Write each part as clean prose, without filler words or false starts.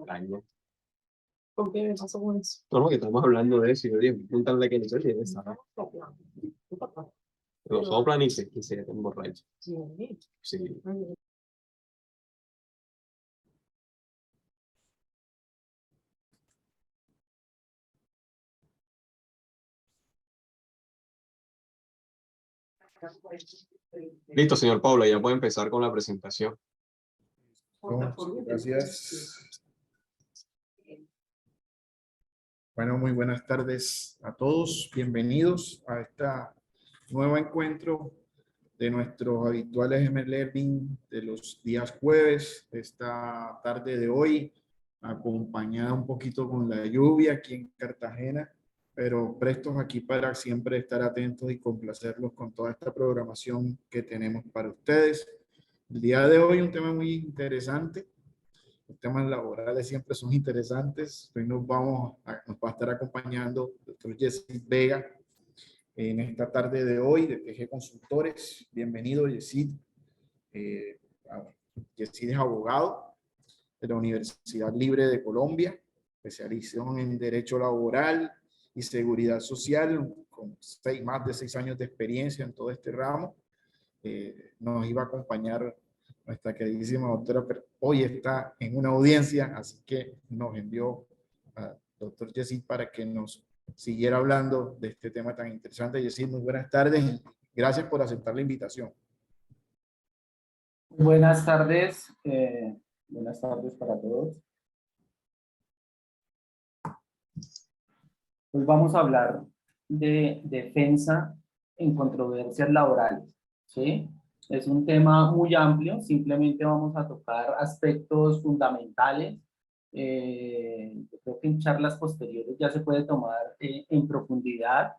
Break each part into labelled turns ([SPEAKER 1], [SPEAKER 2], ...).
[SPEAKER 1] Año.
[SPEAKER 2] ¿Con qué me pasó con eso?
[SPEAKER 1] No, que estamos hablando de eso y yo dije, pregúntale que no sé si él sabe. Lo soplan y se emborracha. Sí. Listo, señor Pablo, ya puede empezar con la presentación.
[SPEAKER 3] Gracias. Bueno, muy buenas tardes a todos. Bienvenidos a este nuevo encuentro de nuestros habituales M-Learning de los días jueves. Esta tarde de hoy, acompañada un poquito con la lluvia aquí en Cartagena, pero prestos aquí para siempre estar atentos y complacerlos con toda esta programación que tenemos para ustedes. El día de hoy un tema muy interesante. Los temas laborales siempre son interesantes. Hoy nos va a estar acompañando el doctor Jesse Vega en esta tarde de hoy de TG Consultores. Bienvenido, Jesse. Jesse es abogado de la Universidad Libre de Colombia, especialización en Derecho Laboral y Seguridad Social, con más de 6 años de experiencia en todo este ramo. Nos iba a acompañar nuestra queridísima doctora, pero hoy está en una audiencia, así que nos envió a doctor Jesse para que nos siguiera hablando de este tema tan interesante. Jesse, muy buenas tardes y gracias por aceptar la invitación.
[SPEAKER 4] Buenas tardes para todos. Hoy vamos a hablar de defensa en controversias laborales, ¿sí? Es un tema muy amplio, simplemente vamos a tocar aspectos fundamentales. Yo creo que en charlas posteriores ya se puede tomar en profundidad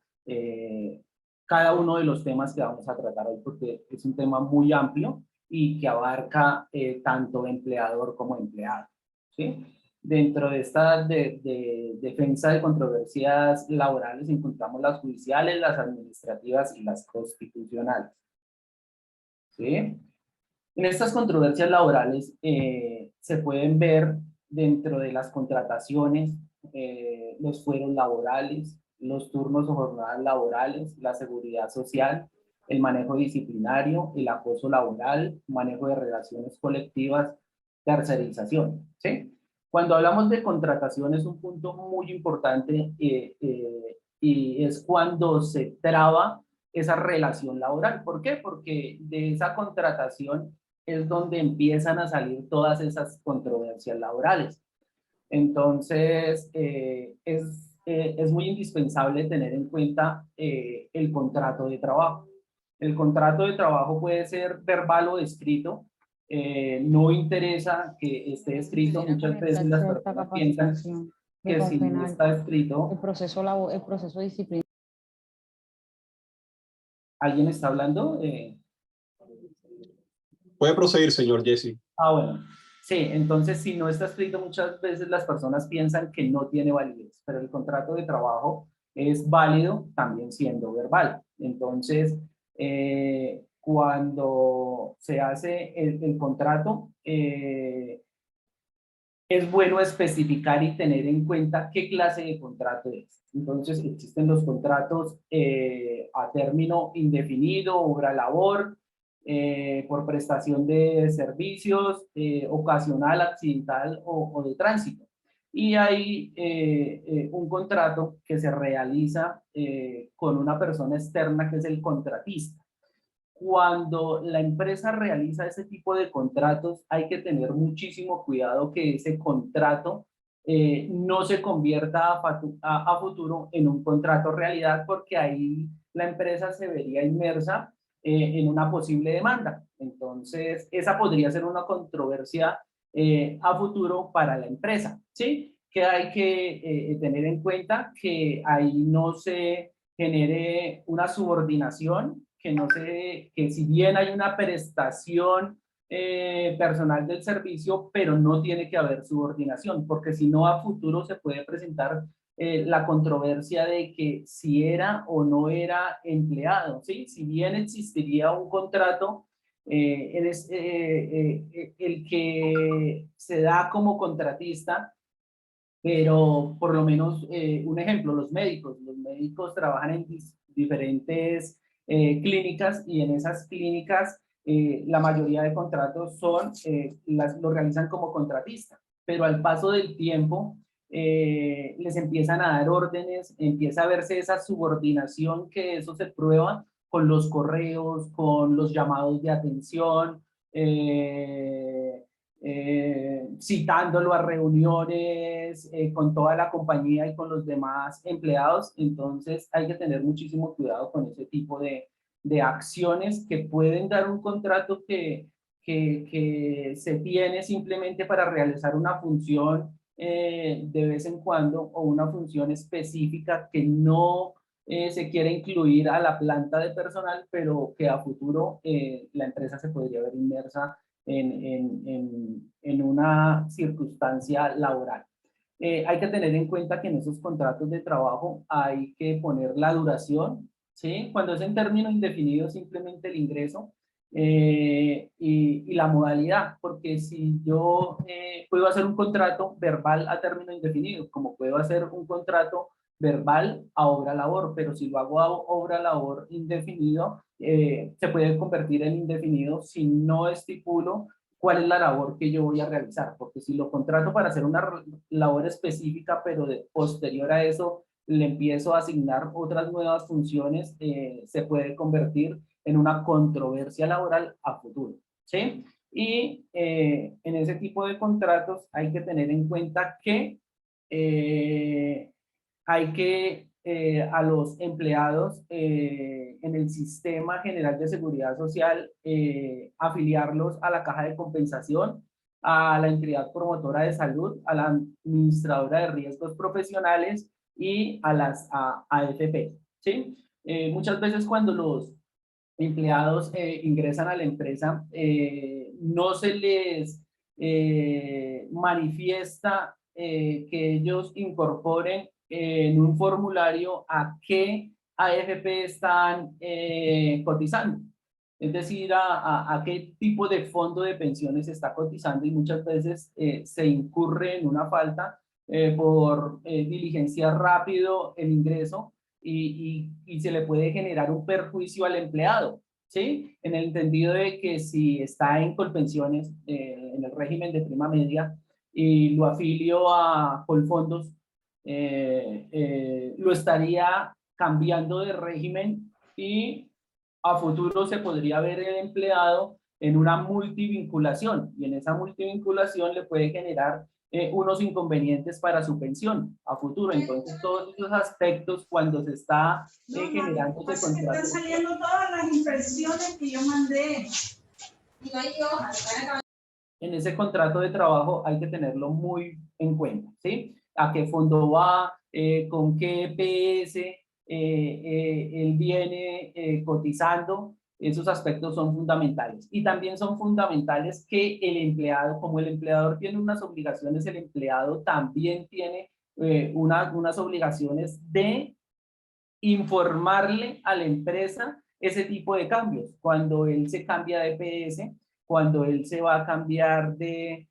[SPEAKER 4] cada uno de los temas que vamos a tratar hoy, porque es un tema muy amplio y que abarca tanto empleador como empleado, ¿sí? Dentro de esta defensa de controversias laborales encontramos las judiciales, las administrativas y las constitucionales, ¿sí? En estas controversias laborales se pueden ver dentro de las contrataciones, los fueros laborales, los turnos o jornadas laborales, la seguridad social, el manejo disciplinario, el acoso laboral, manejo de relaciones colectivas, tercerización, ¿sí? Cuando hablamos de contratación es un punto muy importante y es cuando se traba esa relación laboral. ¿Por qué? Porque de esa contratación es donde empiezan a salir todas esas controversias laborales. Entonces, es muy indispensable tener en cuenta el contrato de trabajo. El contrato de trabajo puede ser verbal o escrito. No interesa que esté escrito. Muchas veces las personas piensan que si no está escrito...
[SPEAKER 2] El proceso disciplinario.
[SPEAKER 4] ¿Alguien está hablando?
[SPEAKER 1] Puede proseguir, señor Jesse.
[SPEAKER 4] Bueno. Sí, entonces si no está escrito, muchas veces las personas piensan que no tiene validez, pero el contrato de trabajo es válido también siendo verbal. Entonces, cuando se hace el contrato, es bueno especificar y tener en cuenta qué clase de contrato es. Entonces, existen los contratos a término indefinido, obra-labor, por prestación de servicios, ocasional, accidental o de tránsito. Y hay un contrato que se realiza con una persona externa que es el contratista. Cuando la empresa realiza ese tipo de contratos, hay que tener muchísimo cuidado que ese contrato no se convierta a futuro en un contrato realidad, porque ahí la empresa se vería inmersa en una posible demanda. Entonces, esa podría ser una controversia a futuro para la empresa, ¿sí? Que hay que tener en cuenta que ahí no se genere una subordinación, que si bien hay una prestación personal del servicio, pero no tiene que haber subordinación, porque si no a futuro se puede presentar la controversia de que si era o no era empleado, ¿sí? Si bien existiría un contrato el que se da como contratista, pero por lo menos un ejemplo, los médicos trabajan en diferentes clínicas y en esas clínicas la mayoría de contratos lo realizan como contratista, pero al paso del tiempo les empiezan a dar órdenes, empieza a verse esa subordinación que eso se prueba con los correos, con los llamados de atención, citándolo a reuniones con toda la compañía y con los demás empleados. Entonces hay que tener muchísimo cuidado con ese tipo de acciones que pueden dar un contrato que se tiene simplemente para realizar una función de vez en cuando o una función específica que no se quiere incluir a la planta de personal, pero que a futuro la empresa se podría ver inmersa en una circunstancia laboral. Hay que tener en cuenta que en esos contratos de trabajo hay que poner la duración, ¿sí? Cuando es en término indefinido, simplemente el ingreso y la modalidad, porque si yo puedo hacer un contrato verbal a término indefinido, como puedo hacer un contrato verbal a obra labor, pero si lo hago a obra labor indefinido, se puede convertir en indefinido si no estipulo cuál es la labor que yo voy a realizar, porque si lo contrato para hacer una labor específica, pero posterior a eso le empiezo a asignar otras nuevas funciones, se puede convertir en una controversia laboral a futuro, ¿sí? Y en ese tipo de contratos hay que tener en cuenta que hay que a los empleados en el Sistema General de Seguridad Social afiliarlos a la Caja de Compensación, a la entidad promotora de salud, a la administradora de riesgos profesionales y a las AFP, ¿sí? Muchas veces cuando los empleados ingresan a la empresa, no se les manifiesta que ellos incorporen en un formulario a qué AFP están cotizando. Es decir, a qué tipo de fondo de pensiones se está cotizando, y muchas veces se incurre en una falta por diligenciar rápido el ingreso y se le puede generar un perjuicio al empleado, ¿sí? En el entendido de que si está en Colpensiones, en el régimen de prima media, y lo afilio a Colfondos, lo estaría cambiando de régimen y a futuro se podría ver el empleado en una multivinculación, y en esa multivinculación le puede generar unos inconvenientes para su pensión a futuro. Entonces todos esos aspectos, cuando se está generando ese contrato,
[SPEAKER 5] están saliendo todas las impresiones que yo mandé.
[SPEAKER 4] En ese contrato de trabajo hay que tenerlo muy en cuenta, ¿sí? A qué fondo va, con qué EPS él viene cotizando. Esos aspectos son fundamentales. Y también son fundamentales que el empleado, como el empleador tiene unas obligaciones, el empleado también tiene unas obligaciones de informarle a la empresa ese tipo de cambios. Cuando él se cambia de EPS, cuando él se va a cambiar de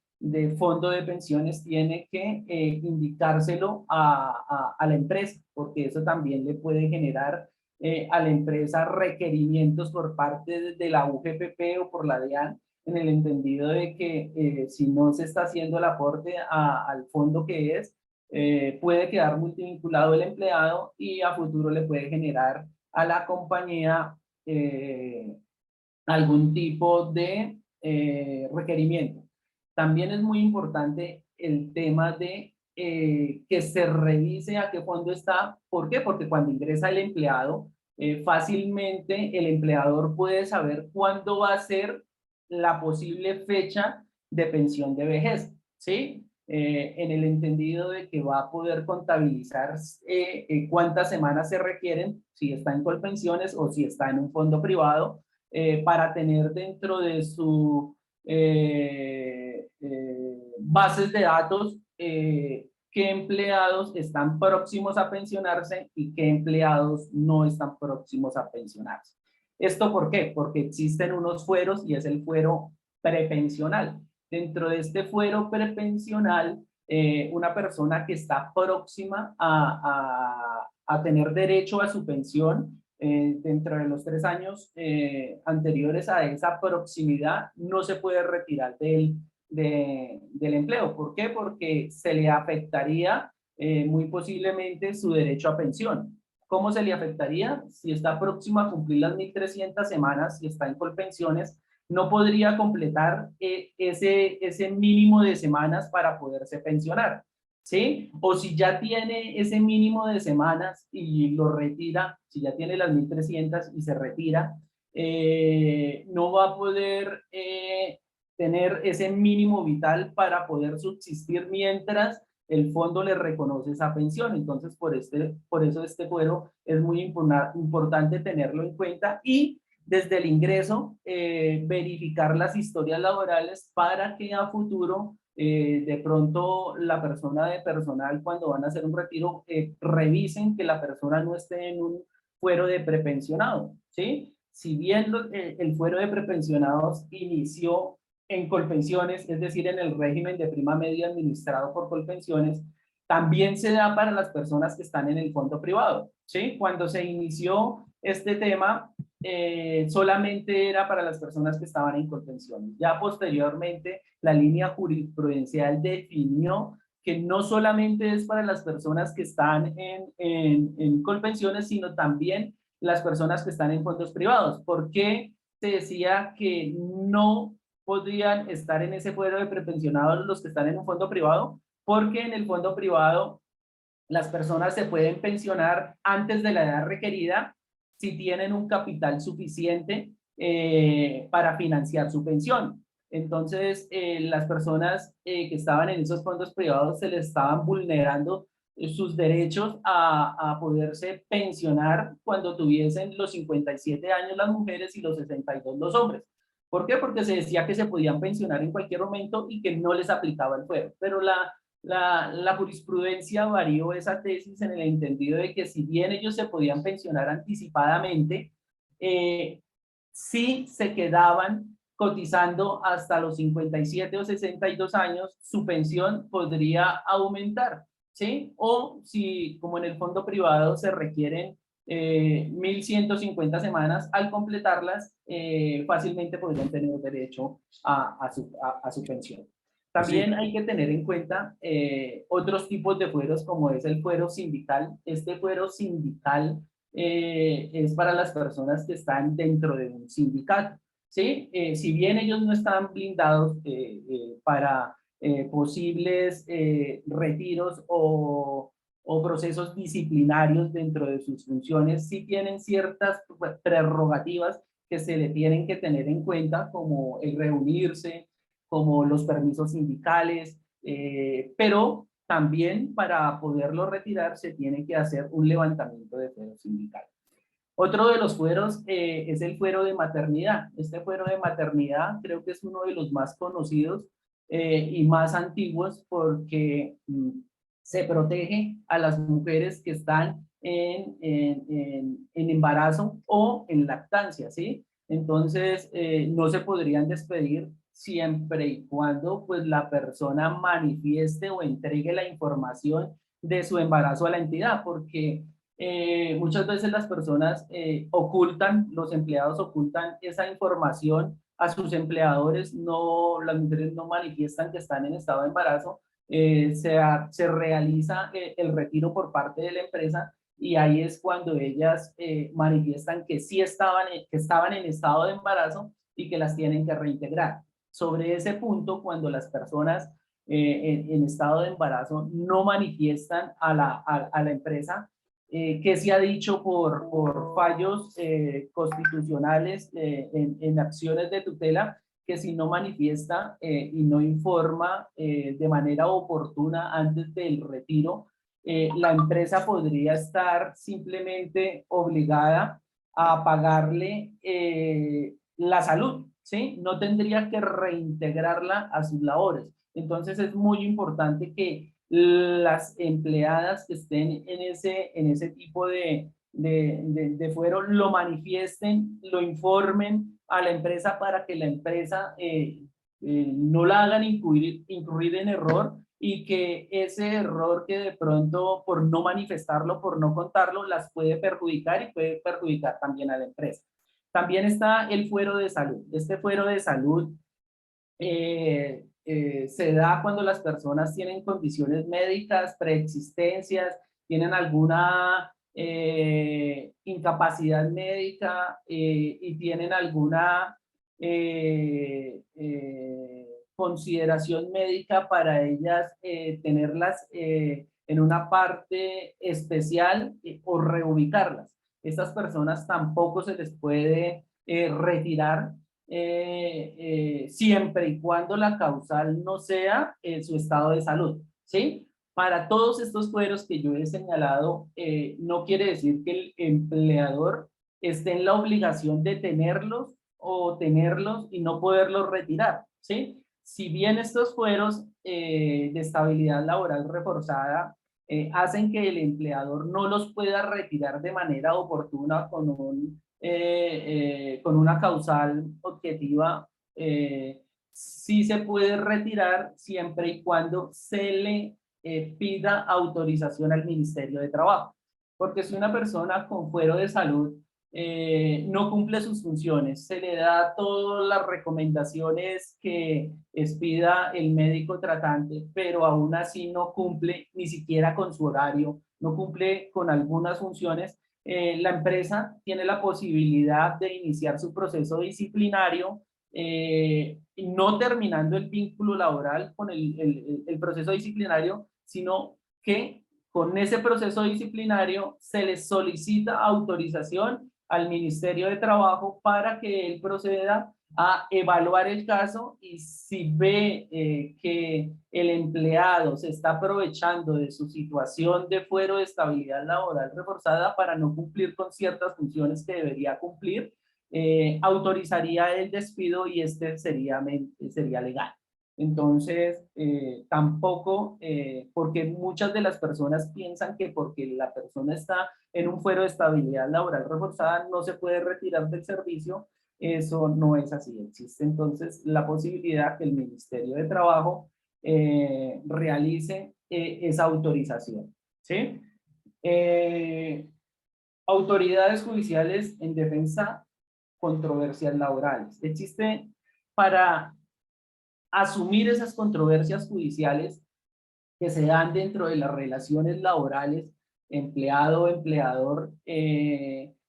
[SPEAKER 4] fondo de pensiones, tiene que indicárselo a la empresa, porque eso también le puede generar a la empresa requerimientos por parte de la UGPP o por la DIAN, en el entendido de que si no se está haciendo el aporte al fondo que es, puede quedar multivinculado el empleado y a futuro le puede generar a la compañía algún tipo de requerimiento. También es muy importante el tema de que se revise a qué fondo está. ¿Por qué? Porque cuando ingresa el empleado, fácilmente el empleador puede saber cuándo va a ser la posible fecha de pensión de vejez, ¿sí? En el entendido de que va a poder contabilizar cuántas semanas se requieren, si está en Colpensiones o si está en un fondo privado, para tener dentro de su bases de datos qué empleados están próximos a pensionarse y qué empleados no están próximos a pensionarse. ¿Esto por qué? Porque existen unos fueros y es el fuero prepensional. Dentro de este fuero prepensional, una persona que está próxima a tener derecho a su pensión dentro de los 3 años anteriores a esa proximidad no se puede retirar del empleo. ¿Por qué? Porque se le afectaría muy posiblemente su derecho a pensión. ¿Cómo se le afectaría? Si está próximo a cumplir las 1.300 semanas y está en Colpensiones, no podría completar ese mínimo de semanas para poderse pensionar, ¿sí? O si ya tiene ese mínimo de semanas y lo retira, si ya tiene las 1.300 y se retira, no va a poder tener ese mínimo vital para poder subsistir mientras el fondo le reconoce esa pensión. Entonces, por eso este fuero es muy importante tenerlo en cuenta y desde el ingreso verificar las historias laborales para que a futuro de pronto la persona de personal cuando van a hacer un retiro revisen que la persona no esté en un fuero de prepensionado, ¿sí? Si bien el fuero de prepensionados inició en Colpensiones, es decir, en el régimen de prima media administrado por Colpensiones, también se da para las personas que están en el fondo privado, ¿sí? Cuando se inició este tema, solamente era para las personas que estaban en Colpensiones. Ya posteriormente, la línea jurisprudencial definió que no solamente es para las personas que están en Colpensiones, sino también las personas que están en fondos privados. ¿Por qué se decía que no podrían estar en ese fuero de prepensionados los que están en un fondo privado? Porque en el fondo privado las personas se pueden pensionar antes de la edad requerida si tienen un capital suficiente para financiar su pensión. Entonces, las personas que estaban en esos fondos privados se les estaban vulnerando sus derechos a poderse pensionar cuando tuviesen los 57 años las mujeres y los 62 los hombres. ¿Por qué? Porque se decía que se podían pensionar en cualquier momento y que no les aplicaba el fuero. Pero la jurisprudencia varió esa tesis en el entendido de que si bien ellos se podían pensionar anticipadamente, si se quedaban cotizando hasta los 57 o 62 años, su pensión podría aumentar, ¿sí? O si, como en el fondo privado, se requieren 1.150 semanas, al completarlas, fácilmente podrían tener derecho a su pensión. También hay que tener en cuenta otros tipos de fueros, como es el fuero sindical. Este fuero sindical es para las personas que están dentro de un sindicato, ¿sí? Si bien ellos no están blindados para posibles retiros o procesos disciplinarios dentro de sus funciones, sí tienen ciertas prerrogativas que se le tienen que tener en cuenta, como el reunirse, como los permisos sindicales, pero también para poderlo retirar se tiene que hacer un levantamiento de fuero sindical. Otro de los fueros es el fuero de maternidad. Este fuero de maternidad creo que es uno de los más conocidos y más antiguos porque se protege a las mujeres que están en embarazo o en lactancia, ¿sí? Entonces, no se podrían despedir siempre y cuando pues la persona manifieste o entregue la información de su embarazo a la entidad, porque muchas veces las personas ocultan, los empleados ocultan esa información a sus empleadores, no, las mujeres no manifiestan que están en estado de embarazo, se realiza el retiro por parte de la empresa y ahí es cuando ellas manifiestan que sí estaban en estado de embarazo y que las tienen que reintegrar. Sobre ese punto, cuando las personas en estado de embarazo no manifiestan a la empresa, que se ha dicho por fallos constitucionales en acciones de tutela, que si no manifiesta y no informa de manera oportuna antes del retiro, la empresa podría estar simplemente obligada a pagarle la salud, ¿sí? No tendría que reintegrarla a sus labores. Entonces es muy importante que las empleadas que estén en ese tipo de de fuero lo manifiesten, lo informen a la empresa para que la empresa no la hagan incurrir en error, y que ese error que de pronto por no manifestarlo, por no contarlo, las puede perjudicar y puede perjudicar también a la empresa. También está el fuero de salud. Este fuero de salud se da cuando las personas tienen condiciones médicas, preexistencias, tienen alguna incapacidad médica y tienen alguna consideración médica para ellas tenerlas en una parte especial o reubicarlas. Estas personas tampoco se les puede retirar siempre y cuando la causal no sea su estado de salud, ¿sí? Para todos estos fueros que yo he señalado, no quiere decir que el empleador esté en la obligación de tenerlos o tenerlos y no poderlos retirar, ¿sí? Si bien estos fueros de estabilidad laboral reforzada hacen que el empleador no los pueda retirar de manera oportuna con una causal objetiva, sí se puede retirar siempre y cuando se le pida autorización al Ministerio de Trabajo. Porque si una persona con fuero de salud no cumple sus funciones, se le da todas las recomendaciones que expida el médico tratante, pero aún así no cumple ni siquiera con su horario, no cumple con algunas funciones, la empresa tiene la posibilidad de iniciar su proceso disciplinario, no terminando el vínculo laboral con el proceso disciplinario, sino que con ese proceso disciplinario se les solicita autorización al Ministerio de Trabajo para que él proceda a evaluar el caso, y si ve que el empleado se está aprovechando de su situación de fuero de estabilidad laboral reforzada para no cumplir con ciertas funciones que debería cumplir, autorizaría el despido y este sería legal. Entonces, tampoco, porque muchas de las personas piensan que porque la persona está en un fuero de estabilidad laboral reforzada no se puede retirar del servicio. Eso no es así. Existe entonces la posibilidad que el Ministerio de Trabajo realice esa autorización, ¿sí? Autoridades judiciales en defensa controversias laborales. Existe para asumir esas controversias judiciales que se dan dentro de las relaciones laborales, empleado-empleador,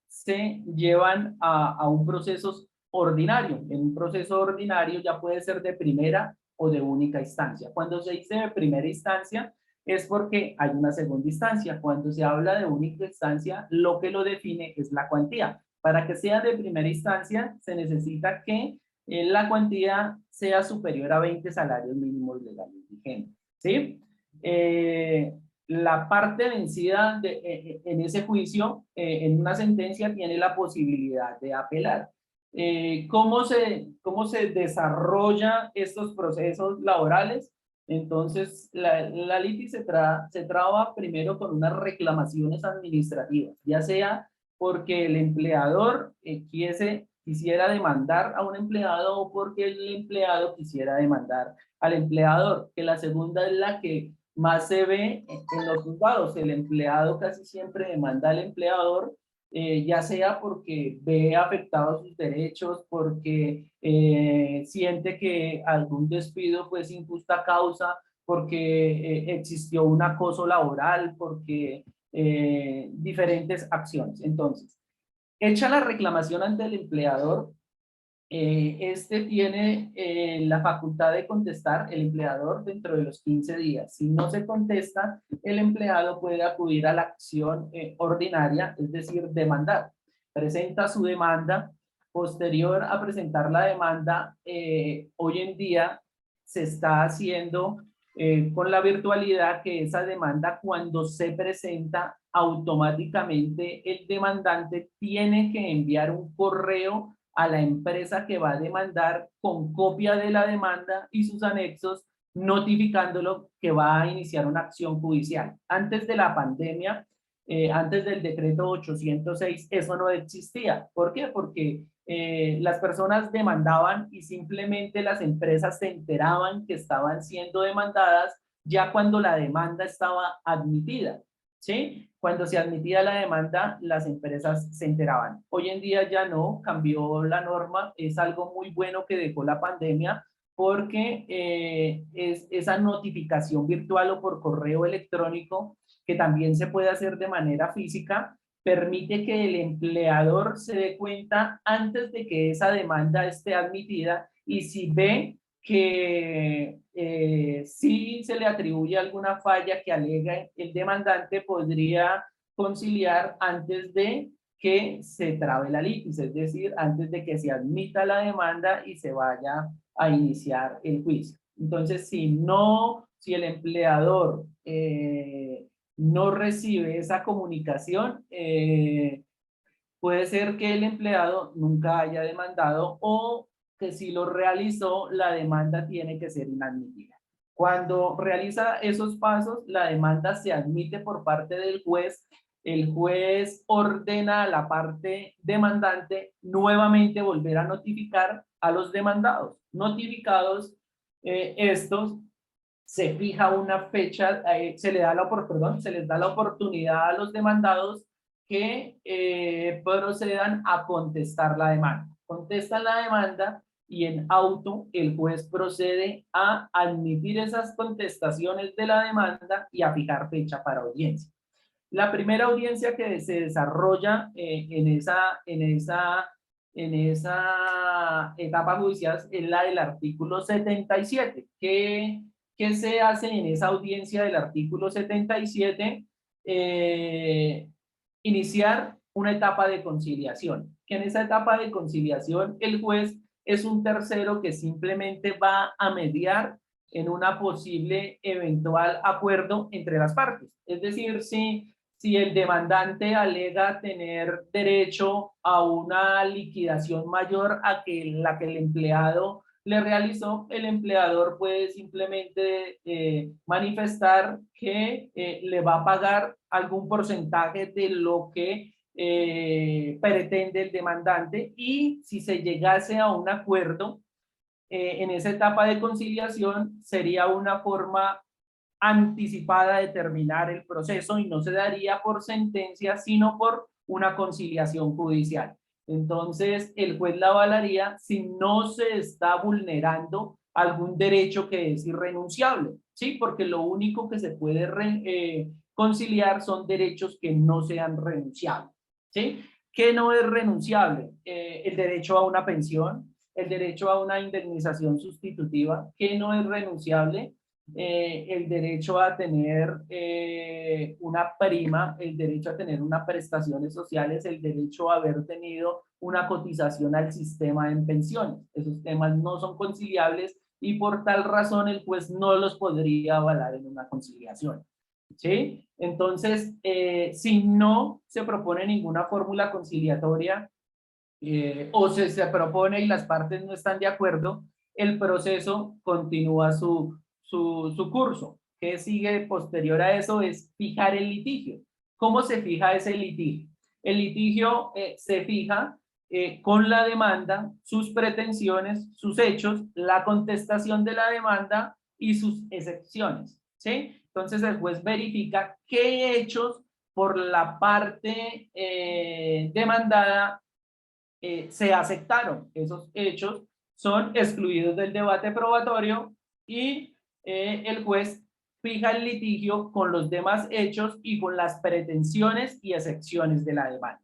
[SPEAKER 4] se llevan a un proceso ordinario. En un proceso ordinario ya puede ser de primera o de única instancia. Cuando se dice de primera instancia es porque hay una segunda instancia. Cuando se habla de única instancia, lo que lo define es la cuantía. Para que sea de primera instancia, se necesita que la cuantía sea superior a 20 salarios mínimos legales vigentes, ¿sí? La parte vencida en ese juicio, en una sentencia, tiene la posibilidad de apelar. ¿Cómo se desarrolla estos procesos laborales? Entonces, la litis se traba primero con unas reclamaciones administrativas, ya sea porque el empleador quisiera demandar a un empleado o porque el empleado quisiera demandar al empleador, que la segunda es la que más se ve en los juzgados. El empleado casi siempre demanda al empleador, ya sea porque ve afectados sus derechos, porque siente que algún despido fue sin justa causa, porque existió un acoso laboral, porque diferentes acciones. Entonces, hecha la reclamación ante el empleador, este tiene la facultad de contestar, el empleador, dentro de los 15 días. Si no se contesta, el empleado puede acudir a la acción ordinaria, es decir, demandar. Presenta su demanda. Posterior a presentar la demanda, hoy en día se está haciendo con la virtualidad, que esa demanda, cuando se presenta, automáticamente el demandante tiene que enviar un correo a la empresa que va a demandar con copia de la demanda y sus anexos, notificándolo que va a iniciar una acción judicial. Antes de la pandemia, Antes del decreto 806 eso no existía. ¿Por qué? Porque las personas demandaban y simplemente las empresas se enteraban que estaban siendo demandadas ya cuando la demanda estaba admitida, ¿sí? Cuando se admitía la demanda, las empresas se enteraban. Hoy en día ya no, cambió la norma, es algo muy bueno que dejó la pandemia, porque es esa notificación virtual o por correo electrónico, que también se puede hacer de manera física, permite que el empleador se dé cuenta antes de que esa demanda esté admitida, y si ve que si se le atribuye alguna falla que alega el demandante, podría conciliar antes de que se trabe la litis, es decir, antes de que se admita la demanda y se vaya a iniciar el juicio. Entonces, si el empleador no recibe esa comunicación, puede ser que el empleado nunca haya demandado, o que si lo realizó, la demanda tiene que ser inadmitida. Cuando realiza esos pasos, la demanda se admite por parte del juez. El juez ordena a la parte demandante nuevamente volver a notificar a los demandados. Notificados estos, se fija una fecha, se les da la oportunidad a los demandados que procedan a contestar la demanda. Contestan la demanda y en auto el juez procede a admitir esas contestaciones de la demanda y a fijar fecha para audiencia. La primera audiencia que se desarrolla en esa etapa judicial es la del artículo 77. ¿Qué se hace en esa audiencia del artículo 77? Iniciar una etapa de conciliación. Que en esa etapa de conciliación el juez es un tercero que simplemente va a mediar en una posible eventual acuerdo entre las partes. Es decir, si el demandante alega tener derecho a una liquidación mayor a la que el empleado le realizó, el empleador puede simplemente manifestar que le va a pagar algún porcentaje de lo que pretende el demandante, y si se llegase a un acuerdo en esa etapa de conciliación, sería una forma anticipada de terminar el proceso y no se daría por sentencia, sino por una conciliación judicial. Entonces, el juez la avalaría si no se está vulnerando algún derecho que es irrenunciable, ¿sí? Porque lo único que se puede conciliar son derechos que no sean renunciables, ¿sí? ¿Qué no es renunciable? El derecho a una pensión, el derecho a una indemnización sustitutiva. ¿Qué no es renunciable? El derecho a tener una prima, el derecho a tener unas prestaciones sociales, el derecho a haber tenido una cotización al sistema en pensiones. Esos temas no son conciliables y por tal razón el juez no los podría avalar en una conciliación, ¿sí? Entonces, si no se propone ninguna fórmula conciliatoria o se propone y las partes no están de acuerdo, el proceso continúa su curso. ¿Qué sigue posterior a eso? Es fijar el litigio. ¿Cómo se fija ese litigio? El litigio se fija con la demanda, sus pretensiones, sus hechos, la contestación de la demanda y sus excepciones, ¿sí? Entonces el juez verifica qué hechos por la parte demandada se aceptaron. Esos hechos son excluidos del debate probatorio y el juez fija el litigio con los demás hechos y con las pretensiones y excepciones de la demanda.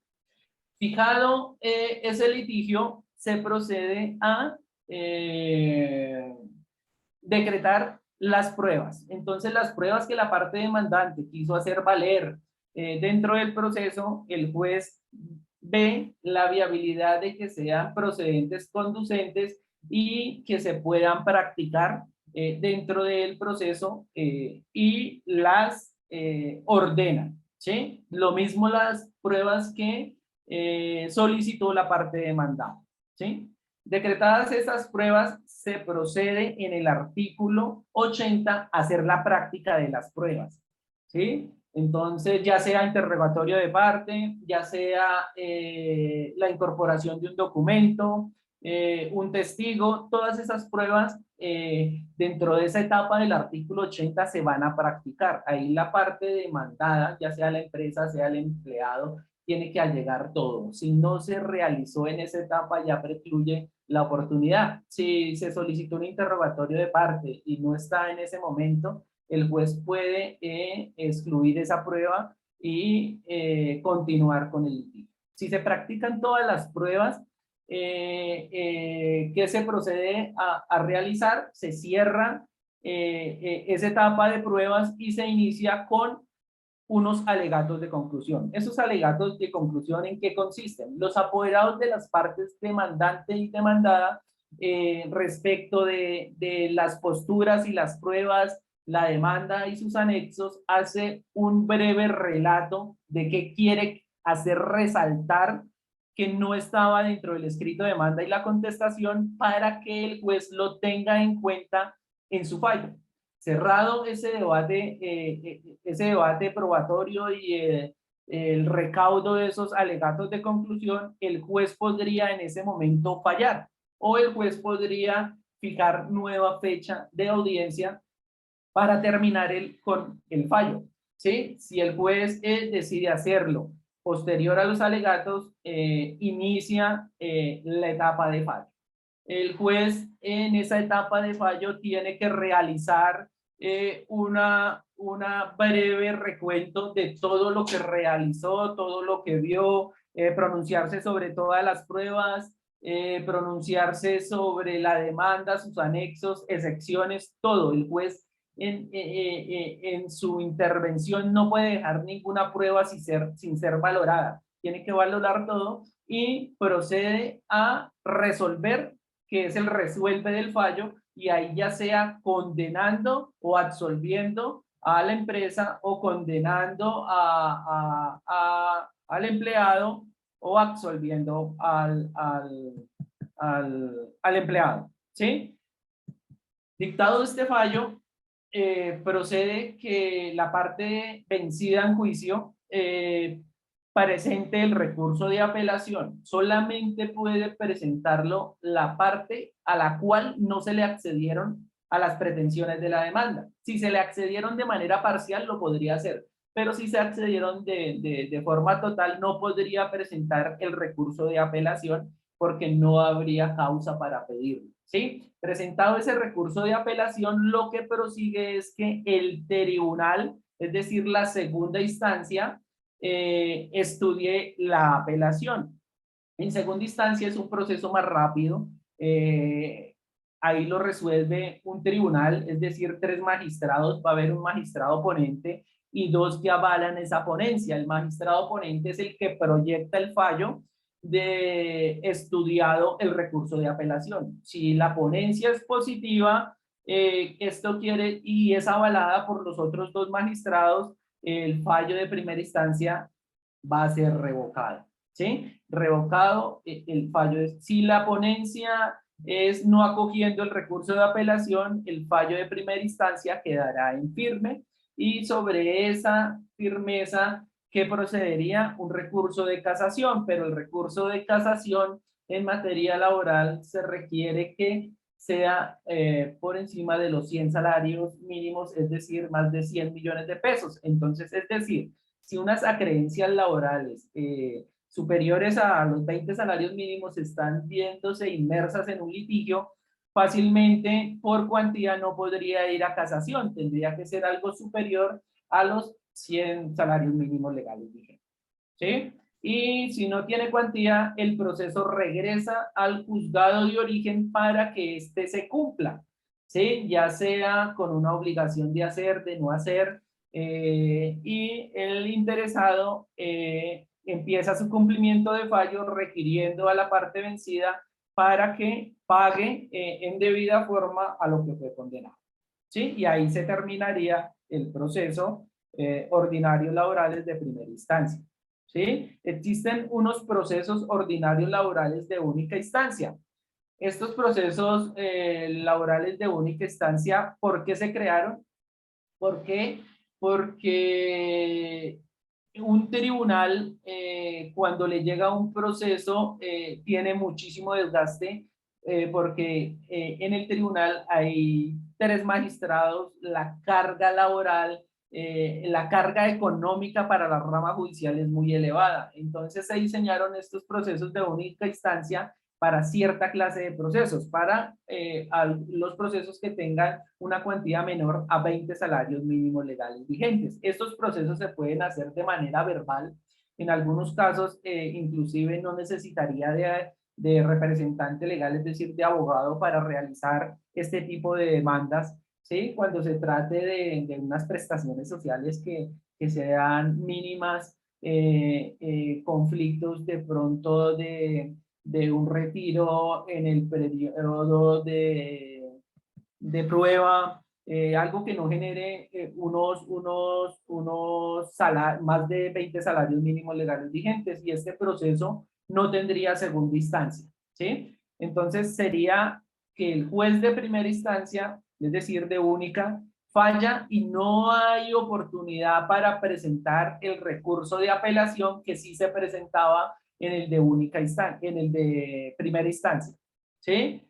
[SPEAKER 4] Fijado ese litigio, se procede a decretar las pruebas. Entonces, las pruebas que la parte demandante quiso hacer valer dentro del proceso, el juez ve la viabilidad de que sean procedentes conducentes y que se puedan practicar dentro del proceso y las ordena, ¿sí? Lo mismo las pruebas que solicitó la parte demandada, ¿sí? Decretadas esas pruebas, se procede en el artículo 80 a hacer la práctica de las pruebas. ¿sí? Entonces, ya sea interrogatorio de parte, ya sea la incorporación de un documento, un testigo, todas esas pruebas dentro de esa etapa del artículo 80 se van a practicar. Ahí la parte demandada, ya sea la empresa, sea el empleado, tiene que allegar todo. Si no se realizó en esa etapa, ya precluye la oportunidad. Si se solicitó un interrogatorio de parte y no está en ese momento, el juez puede excluir esa prueba y continuar con el litigio. Si se practican todas las pruebas que se procede a realizar, se cierra esa etapa de pruebas y se inicia con unos alegatos de conclusión. Esos alegatos de conclusión, ¿en qué consisten? Los apoderados de las partes demandante y demandada respecto de las posturas y las pruebas, la demanda y sus anexos, hace un breve relato de qué quiere hacer resaltar que no estaba dentro del escrito de demanda y la contestación para que el juez lo tenga en cuenta en su fallo. Cerrado ese debate probatorio y el recaudo de esos alegatos de conclusión, el juez podría en ese momento fallar o el juez podría fijar nueva fecha de audiencia para terminar con el fallo, ¿sí? Si el juez decide hacerlo posterior a los alegatos, inicia la etapa de fallo. El juez en esa etapa de fallo tiene que realizar una breve recuento de todo lo que realizó, todo lo que vio, pronunciarse sobre todas las pruebas, pronunciarse sobre la demanda, sus anexos, excepciones, todo. El juez en su intervención no puede dejar ninguna prueba sin ser valorada. Tiene que valorar todo y procede a resolver, que es el resuelve del fallo, y ahí ya sea condenando o absolviendo a la empresa o condenando al empleado o absolviendo al empleado, ¿sí? Dictado este fallo, procede que la parte vencida en juicio presente el recurso de apelación. Solamente puede presentarlo la parte a la cual no se le accedieron a las pretensiones de la demanda. Si se le accedieron de manera parcial, lo podría hacer, pero si se accedieron de forma total, no podría presentar el recurso de apelación porque no habría causa para pedirlo, ¿sí? Presentado ese recurso de apelación, lo que prosigue es que el tribunal, es decir, la segunda instancia, estudie la apelación. En segunda instancia es un proceso más rápido, ahí lo resuelve un tribunal, es decir, 3 magistrados, va a haber un magistrado ponente y 2 que avalan esa ponencia. El magistrado ponente es el que proyecta el fallo de estudiado el recurso de apelación. Si la ponencia es positiva, esto quiere y es avalada por los otros 2 magistrados, el fallo de primera instancia va a ser revocado, ¿sí? Revocado el fallo. Si la ponencia es no acogiendo el recurso de apelación, el fallo de primera instancia quedará en firme y sobre esa firmeza, ¿qué procedería? Un recurso de casación, pero el recurso de casación en materia laboral se requiere que sea por encima de los 100 salarios mínimos, es decir, más de 100 millones de pesos. Entonces, es decir, si unas acreencias laborales superiores a los 20 salarios mínimos están viéndose inmersas en un litigio, fácilmente por cuantía no podría ir a casación, tendría que ser algo superior a los 100 salarios mínimos legales vigentes, ¿sí? Y si no tiene cuantía, el proceso regresa al juzgado de origen para que éste se cumpla, ¿sí? Ya sea con una obligación de hacer, de no hacer, y el interesado empieza su cumplimiento de fallo requiriendo a la parte vencida para que pague en debida forma a lo que fue condenado, ¿sí? Y ahí se terminaría el proceso ordinario laborales de primera instancia, ¿sí? Existen unos procesos ordinarios laborales de única instancia. Estos procesos laborales de única instancia, ¿por qué se crearon? ¿Por qué? porque un tribunal, cuando le llega un proceso, tiene muchísimo desgaste, porque en el tribunal hay 3 magistrados, la carga laboral, la carga económica para la rama judicial es muy elevada. Entonces se diseñaron estos procesos de única instancia para cierta clase de procesos, para los procesos que tengan una cuantía menor a 20 salarios mínimos legales vigentes. Estos procesos se pueden hacer de manera verbal. En algunos casos, inclusive no necesitaría de representante legal, es decir, de abogado para realizar este tipo de demandas, ¿sí? Cuando se trate de unas prestaciones sociales que sean mínimas, conflictos de pronto de un retiro en el periodo de prueba, algo que no genere más de 20 salarios mínimos legales vigentes, y este proceso no tendría segunda instancia, ¿sí? Entonces sería que el juez de primera instancia, es decir, de única, falla y no hay oportunidad para presentar el recurso de apelación que sí se presentaba en el de única instancia, en el de primera instancia, ¿sí?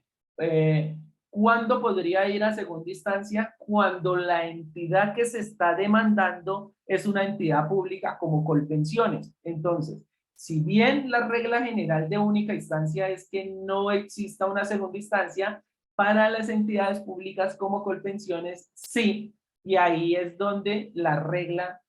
[SPEAKER 4] ¿Cuándo podría ir a segunda instancia? Cuando la entidad que se está demandando es una entidad pública como Colpensiones. Entonces, si bien la regla general de única instancia es que no exista una segunda instancia, para las entidades públicas como Colpensiones, sí, y ahí es donde la regla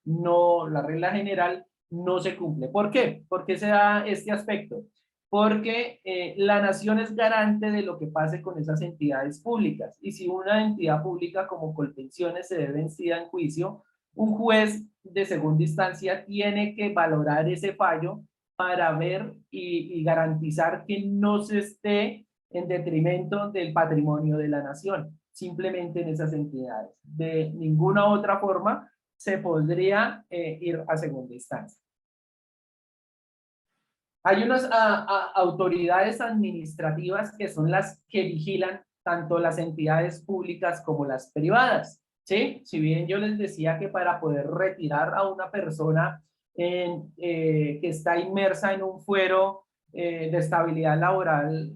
[SPEAKER 4] general no se cumple. ¿Por qué? ¿Por qué se da este aspecto? Porque la nación es garante de lo que pase con esas entidades públicas, y si una entidad pública como Colpensiones se ve vencida en juicio, un juez de segunda instancia tiene que valorar ese fallo para ver y garantizar que no se esté en detrimento del patrimonio de la nación, simplemente en esas entidades. De ninguna otra forma se podría ir a segunda instancia. Hay unas autoridades administrativas que son las que vigilan tanto las entidades públicas como las privadas, ¿sí? Si bien yo les decía que para poder retirar a una persona que está inmersa en un fuero de estabilidad laboral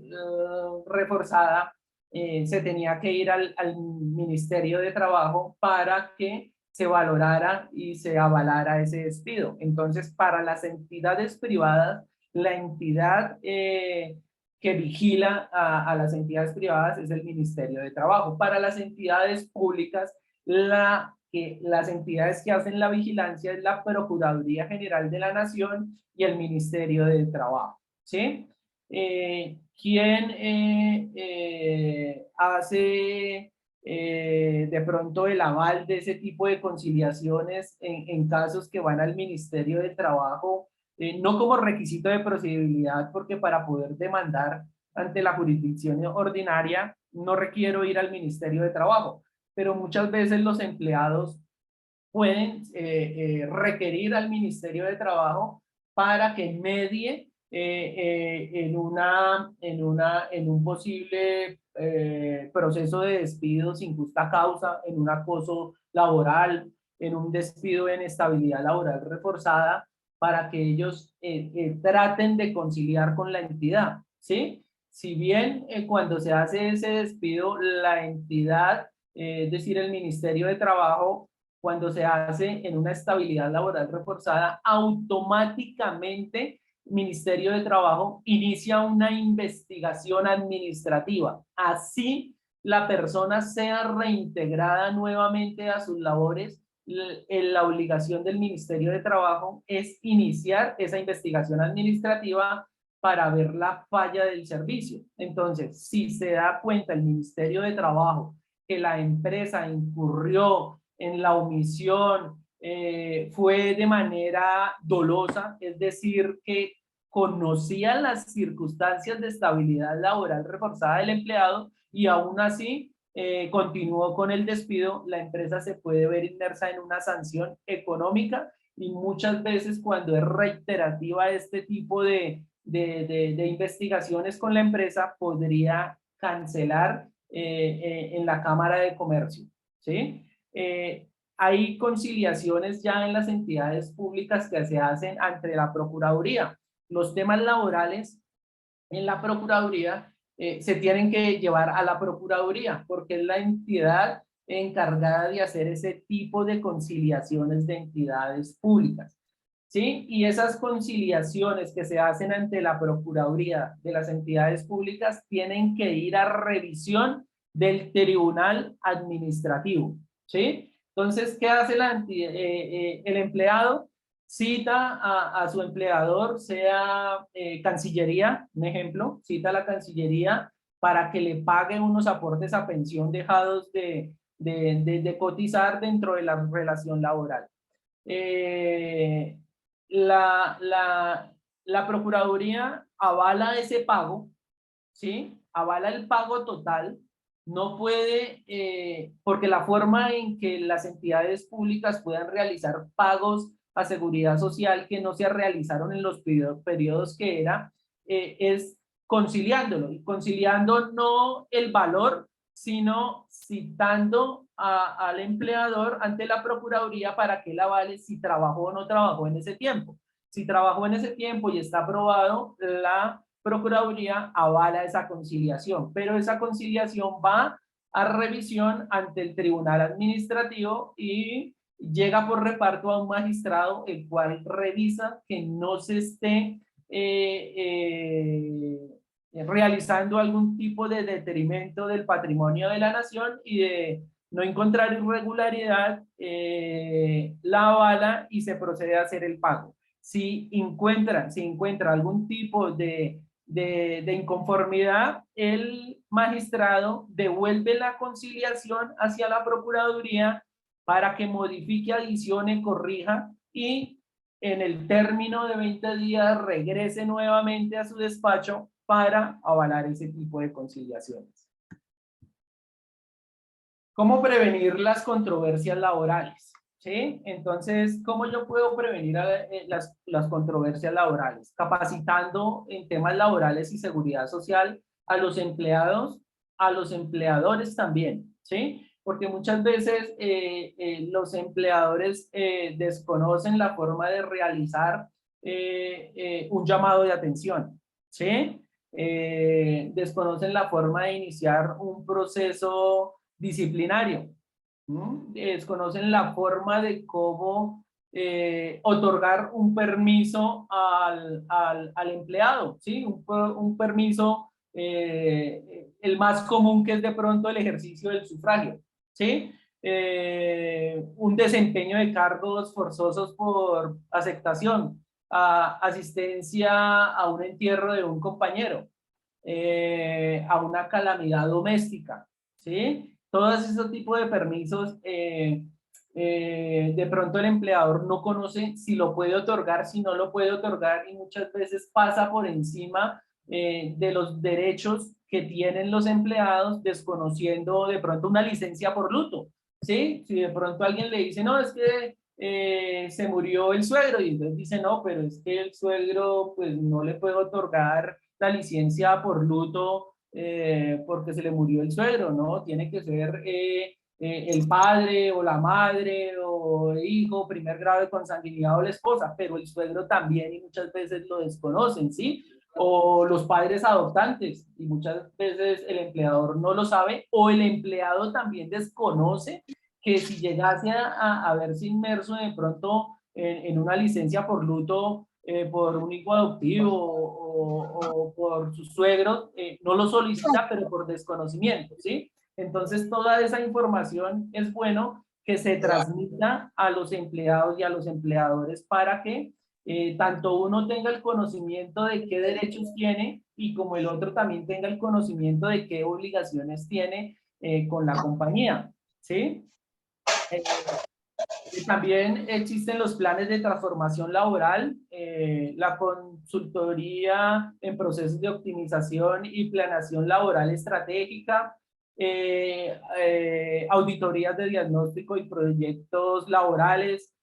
[SPEAKER 4] reforzada, se tenía que ir al Ministerio de Trabajo para que se valorara y se avalara ese despido. Entonces, para las entidades privadas, la entidad que vigila a las entidades privadas es el Ministerio de Trabajo. Para las entidades públicas, las entidades que hacen la vigilancia es la Procuraduría General de la Nación y el Ministerio de Trabajo, ¿sí? ¿Quién hace de pronto el aval de ese tipo de conciliaciones en casos que van al Ministerio de Trabajo? No como requisito de procedibilidad, porque para poder demandar ante la jurisdicción ordinaria no requiero ir al Ministerio de Trabajo, pero muchas veces los empleados pueden requerir al Ministerio de Trabajo para que medie en un posible proceso de despido sin justa causa, en un acoso laboral, en un despido en estabilidad laboral reforzada, para que ellos traten de conciliar con la entidad, ¿sí? Si bien cuando se hace ese despido, la entidad, es decir, el Ministerio de Trabajo, cuando se hace en una estabilidad laboral reforzada, automáticamente Ministerio de Trabajo inicia una investigación administrativa. Así la persona sea reintegrada nuevamente a sus labores, la obligación del Ministerio de Trabajo es iniciar esa investigación administrativa para ver la falla del servicio. Entonces, si se da cuenta el Ministerio de Trabajo que la empresa incurrió en la omisión, fue de manera dolosa, es decir, que conocía las circunstancias de estabilidad laboral reforzada del empleado y aún así continuó con el despido, la empresa se puede ver inmersa en una sanción económica, y muchas veces cuando es reiterativa este tipo de investigaciones con la empresa, podría cancelar en la Cámara de Comercio, ¿sí? hay conciliaciones ya en las entidades públicas que se hacen ante la Procuraduría. Los temas laborales en la Procuraduría se tienen que llevar a la Procuraduría porque es la entidad encargada de hacer ese tipo de conciliaciones de entidades públicas. ¿Sí? Y esas conciliaciones que se hacen ante la Procuraduría de las entidades públicas tienen que ir a revisión del Tribunal Administrativo. ¿Sí? Entonces, ¿qué hace el empleado? Cita a su empleador, sea Cancillería, un ejemplo, cita a la Cancillería para que le pague unos aportes a pensión dejados de cotizar dentro de la relación laboral. La Procuraduría avala ese pago, ¿sí? Avala el pago total. No puede, porque la forma en que las entidades públicas puedan realizar pagos a seguridad social que no se realizaron en los periodos que era, es conciliándolo, y conciliando no el valor, sino citando al empleador ante la Procuraduría para que él avale si trabajó o no trabajó en ese tiempo. Si trabajó en ese tiempo y está aprobado, la Procuraduría avala esa conciliación, pero esa conciliación va a revisión ante el Tribunal Administrativo y llega por reparto a un magistrado, el cual revisa que no se esté realizando algún tipo de detrimento del patrimonio de la nación y de no encontrar irregularidad, la avala y se procede a hacer el pago. Si encuentra algún tipo de inconformidad, el magistrado devuelve la conciliación hacia la Procuraduría para que modifique, adicione, corrija y en el término de 20 días regrese nuevamente a su despacho para avalar ese tipo de conciliaciones. ¿Cómo prevenir las controversias laborales? ¿Sí? Entonces, ¿cómo yo puedo prevenir las controversias laborales? Capacitando en temas laborales y seguridad social a los empleados, a los empleadores también, ¿sí? Porque muchas veces los empleadores desconocen la forma de realizar un llamado de atención, ¿sí? Desconocen la forma de iniciar un proceso disciplinario. Desconocen la forma de cómo otorgar un permiso al empleado, ¿sí? Un permiso, el más común, que es de pronto el ejercicio del sufragio, ¿sí? Un desempeño de cargos forzosos por aceptación, asistencia a un entierro de un compañero, a una calamidad doméstica, ¿sí? Todos esos tipos de permisos, de pronto el empleador no conoce si lo puede otorgar, si no lo puede otorgar, y muchas veces pasa por encima de los derechos que tienen los empleados, desconociendo de pronto una licencia por luto, ¿sí? Si de pronto alguien le dice, no, es que se murió el suegro, y entonces dice, no, pero es que el suegro pues no le puede otorgar la licencia por luto porque se le murió el suegro, ¿no? Tiene que ser el padre o la madre o el hijo, primer grado de consanguinidad o la esposa, pero el suegro también, y muchas veces lo desconocen, ¿sí? O los padres adoptantes, y muchas veces el empleador no lo sabe, o el empleado también desconoce que si llegase a verse inmerso de pronto en una licencia por luto por un hijo adoptivo o por sus suegros, no lo solicita, pero por desconocimiento, ¿sí? Entonces, toda esa información es bueno que se transmita a los empleados y a los empleadores para que tanto uno tenga el conocimiento de qué derechos tiene y como el otro también tenga el conocimiento de qué obligaciones tiene con la compañía, ¿sí? También existen los planes de transformación laboral, la consultoría en procesos de optimización y planeación laboral estratégica, auditorías de diagnóstico y proyectos laborales,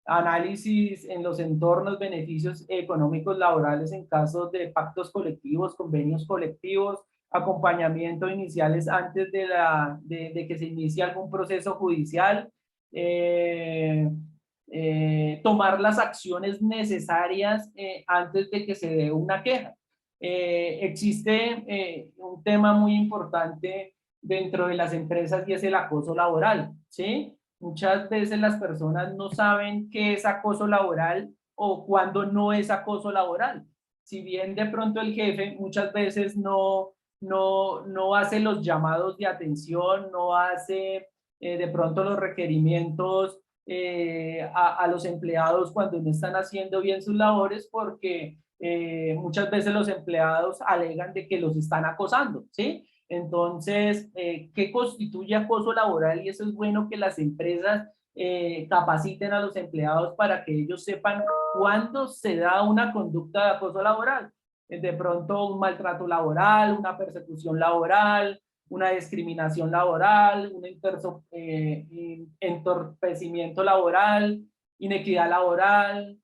[SPEAKER 4] análisis en los entornos, beneficios económicos laborales en casos de pactos colectivos, convenios colectivos, acompañamiento iniciales antes de que se inicie algún proceso judicial, tomar las acciones necesarias antes de que se dé una queja. Existe un tema muy importante dentro de las empresas y es el acoso laboral, ¿sí? Muchas veces las personas no saben qué es acoso laboral o cuándo no es acoso laboral. Si bien de pronto el jefe muchas veces no hace los llamados de atención, no hace de pronto los requerimientos a los empleados cuando no están haciendo bien sus labores, porque muchas veces los empleados alegan de que los están acosando, ¿sí? Entonces, ¿qué constituye acoso laboral? Y eso es bueno que las empresas capaciten a los empleados para que ellos sepan cuándo se da una conducta de acoso laboral. De pronto un maltrato laboral, una persecución laboral, una discriminación laboral, un entorpecimiento laboral, inequidad laboral,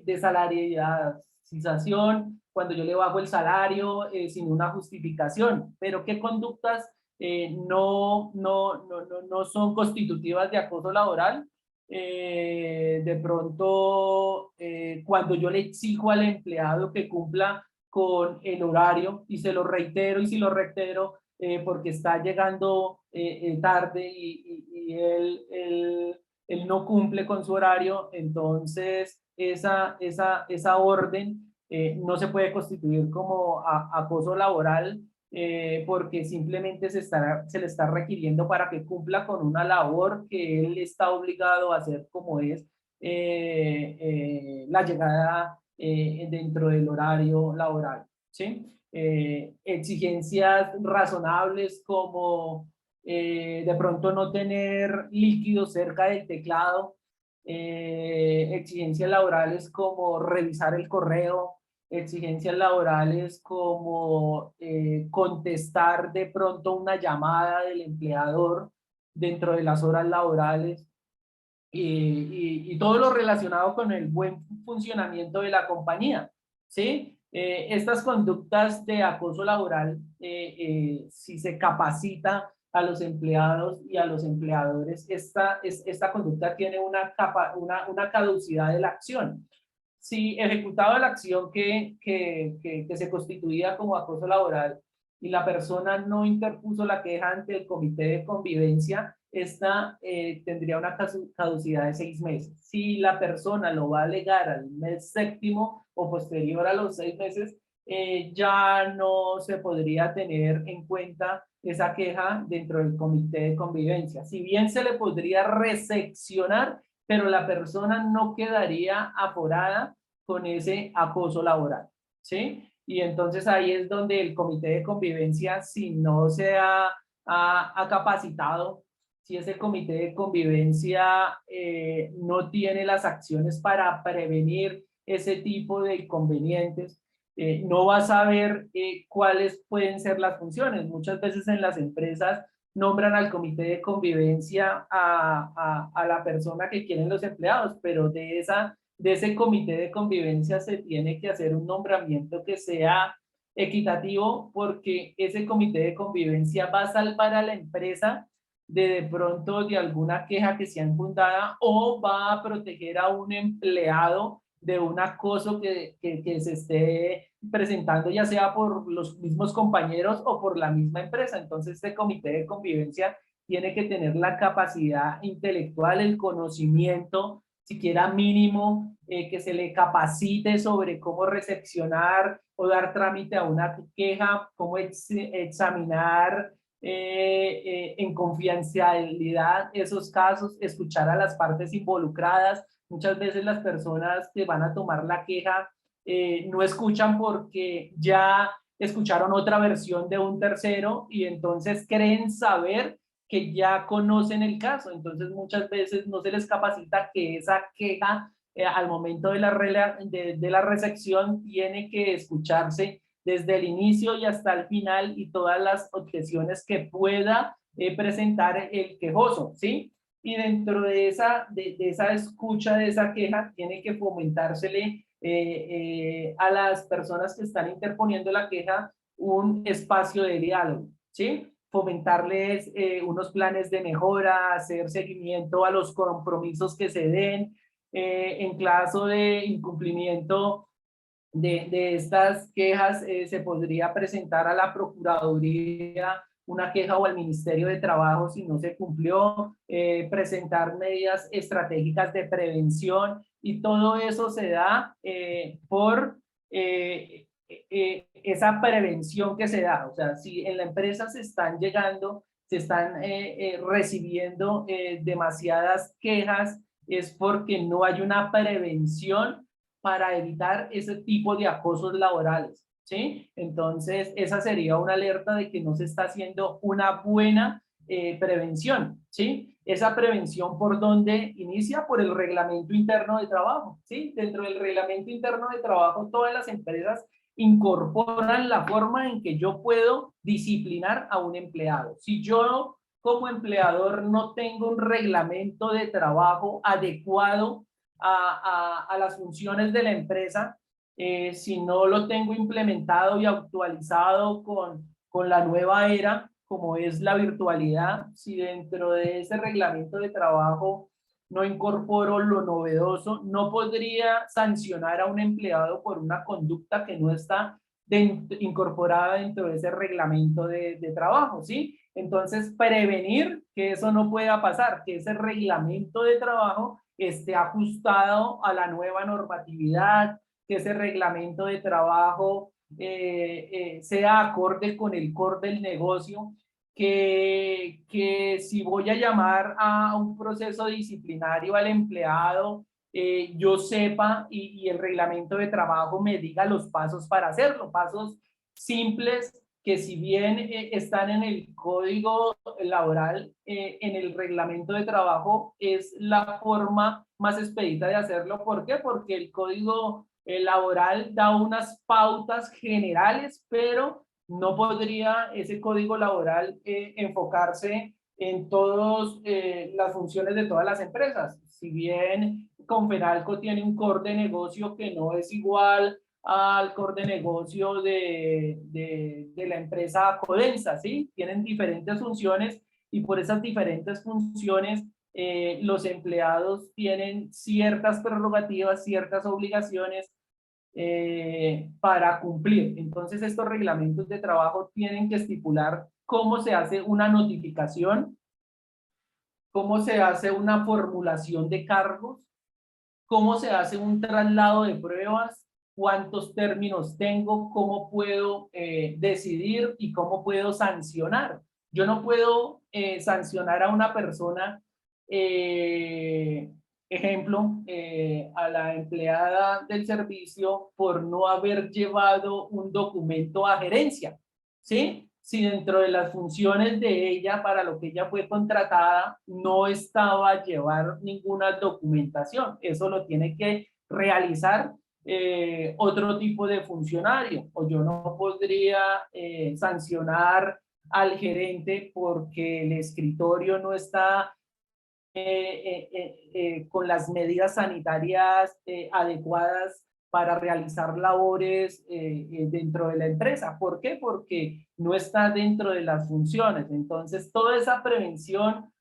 [SPEAKER 4] desalarización, cuando yo le bajo el salario sin una justificación. Pero ¿qué conductas no son constitutivas de acoso laboral? De pronto, cuando yo le exijo al empleado que cumpla con el horario, y se lo reitero y si lo reitero, porque está llegando tarde y él no cumple con su horario, entonces esa orden no se puede constituir como acoso laboral, porque simplemente se le está requiriendo para que cumpla con una labor que él está obligado a hacer, como es la llegada dentro del horario laboral, ¿sí? Exigencias razonables como de pronto no tener líquido cerca del teclado, exigencias laborales como revisar el correo, exigencias laborales como contestar de pronto una llamada del empleador dentro de las horas laborales, y todo lo relacionado con el buen funcionamiento de la compañía, ¿sí? Estas conductas de acoso laboral, si se capacita a los empleados y a los empleadores, esta conducta tiene una caducidad de la acción. Si ejecutaba la acción que se constituía como acoso laboral y la persona no interpuso la queja ante el comité de convivencia, esta tendría una caducidad de 6 meses. Si la persona lo va a alegar al mes séptimo o posterior a los 6 meses, ya no se podría tener en cuenta esa queja dentro del comité de convivencia. Si bien se le podría recepcionar, pero la persona no quedaría aforada con ese acoso laboral, ¿sí? Y entonces ahí es donde el comité de convivencia, si no se ha capacitado, si ese comité de convivencia no tiene las acciones para prevenir ese tipo de inconvenientes, no va a saber cuáles pueden ser las funciones. Muchas veces en las empresas nombran al comité de convivencia a la persona que quieren los empleados, pero de ese comité de convivencia se tiene que hacer un nombramiento que sea equitativo, porque ese comité de convivencia va a salvar a la empresa de pronto de alguna queja que sea infundada, o va a proteger a un empleado de un acoso que se esté presentando, ya sea por los mismos compañeros o por la misma empresa. Entonces este comité de convivencia tiene que tener la capacidad intelectual, el conocimiento, siquiera mínimo, que se le capacite sobre cómo recepcionar o dar trámite a una queja, cómo examinar en confidencialidad esos casos, escuchar a las partes involucradas. Muchas veces las personas que van a tomar la queja no escuchan porque ya escucharon otra versión de un tercero y entonces creen saber que ya conocen el caso. Entonces muchas veces no se les capacita que esa queja al momento de la recepción tiene que escucharse desde el inicio y hasta el final, y todas las objeciones que pueda presentar el quejoso, ¿sí? Y dentro de esa escucha de esa queja tiene que fomentársele a las personas que están interponiendo la queja un espacio de diálogo, ¿sí? fomentarles unos planes de mejora, hacer seguimiento a los compromisos que se den, en caso de incumplimiento de estas quejas, se podría presentar a la Procuraduría una queja o al Ministerio de Trabajo si no se cumplió, presentar medidas estratégicas de prevención, y todo eso se da por esa prevención que se da. O sea, si en la empresa se están recibiendo demasiadas quejas, es porque no hay una prevención para evitar ese tipo de acosos laborales, ¿sí? Entonces, esa sería una alerta de que no se está haciendo una buena prevención, ¿sí? Esa prevención, ¿por dónde inicia? Por el reglamento interno de trabajo, ¿sí? Dentro del reglamento interno de trabajo, todas las empresas incorporan la forma en que yo puedo disciplinar a un empleado. Si yo como empleador no tengo un reglamento de trabajo adecuado a las funciones de la empresa, si no lo tengo implementado y actualizado con la nueva era, como es la virtualidad, si dentro de ese reglamento de trabajo no incorporo lo novedoso, no podría sancionar a un empleado por una conducta que no está incorporada dentro de ese reglamento de trabajo, ¿sí? Entonces, prevenir que eso no pueda pasar, que ese reglamento de trabajo esté ajustado a la nueva normatividad, que ese reglamento de trabajo sea acorde con el core del negocio, que si voy a llamar a un proceso disciplinario al empleado, yo sepa y el reglamento de trabajo me diga los pasos para hacerlo, pasos simples que si bien están en el código laboral, en el reglamento de trabajo es la forma más expedita de hacerlo. ¿Por qué? Porque el código laboral da unas pautas generales, pero no podría ese código laboral enfocarse en todas las funciones de todas las empresas. Si bien Confenalco tiene un core de negocio que no es igual al core de negocio de la empresa Codensa, ¿sí? Tienen diferentes funciones y por esas diferentes funciones los empleados tienen ciertas prerrogativas, ciertas obligaciones para cumplir. Entonces estos reglamentos de trabajo tienen que estipular cómo se hace una notificación, cómo se hace una formulación de cargos, cómo se hace un traslado de pruebas, cuántos términos tengo, cómo puedo decidir y cómo puedo sancionar. Yo no puedo sancionar a una persona, ejemplo, a la empleada del servicio por no haber llevado un documento a gerencia, ¿sí? Si dentro de las funciones de ella, para lo que ella fue contratada, no estaba llevar ninguna documentación. Eso lo tiene que realizar otro tipo de funcionario. O yo no podría sancionar al gerente porque el escritorio no está con las medidas sanitarias adecuadas para realizar labores dentro de la empresa. ¿Por qué? Porque no está dentro de las funciones. Entonces, toda esa prevención,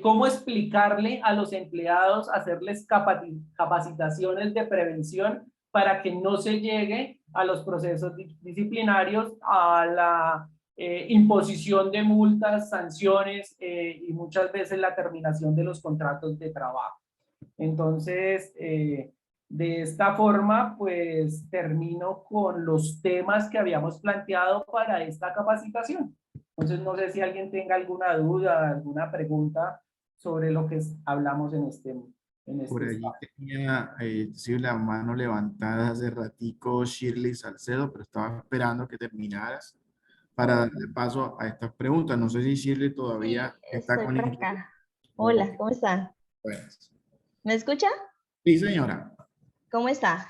[SPEAKER 4] cómo explicarle a los empleados, hacerles capacitaciones de prevención para que no se llegue a los procesos disciplinarios, a la imposición de multas, sanciones y muchas veces la terminación de los contratos de trabajo. Entonces, de esta forma, pues termino con los temas que habíamos planteado para esta capacitación. Entonces, no sé si alguien tenga alguna duda, alguna pregunta sobre lo que hablamos en este
[SPEAKER 3] Por allí
[SPEAKER 4] espacio.
[SPEAKER 3] tenía sí, la mano levantada hace ratico Shirley Salcedo, pero estaba esperando que terminaras para darle paso a estas preguntas. No sé si Shirley todavía
[SPEAKER 6] Sí,
[SPEAKER 3] está
[SPEAKER 6] estoy por
[SPEAKER 3] conectada.
[SPEAKER 6] acá.
[SPEAKER 3] Ok,
[SPEAKER 6] Hola, ¿cómo está?
[SPEAKER 3] pues.
[SPEAKER 6] ¿Me escucha?
[SPEAKER 3] Sí, señora.
[SPEAKER 6] ¿Cómo está?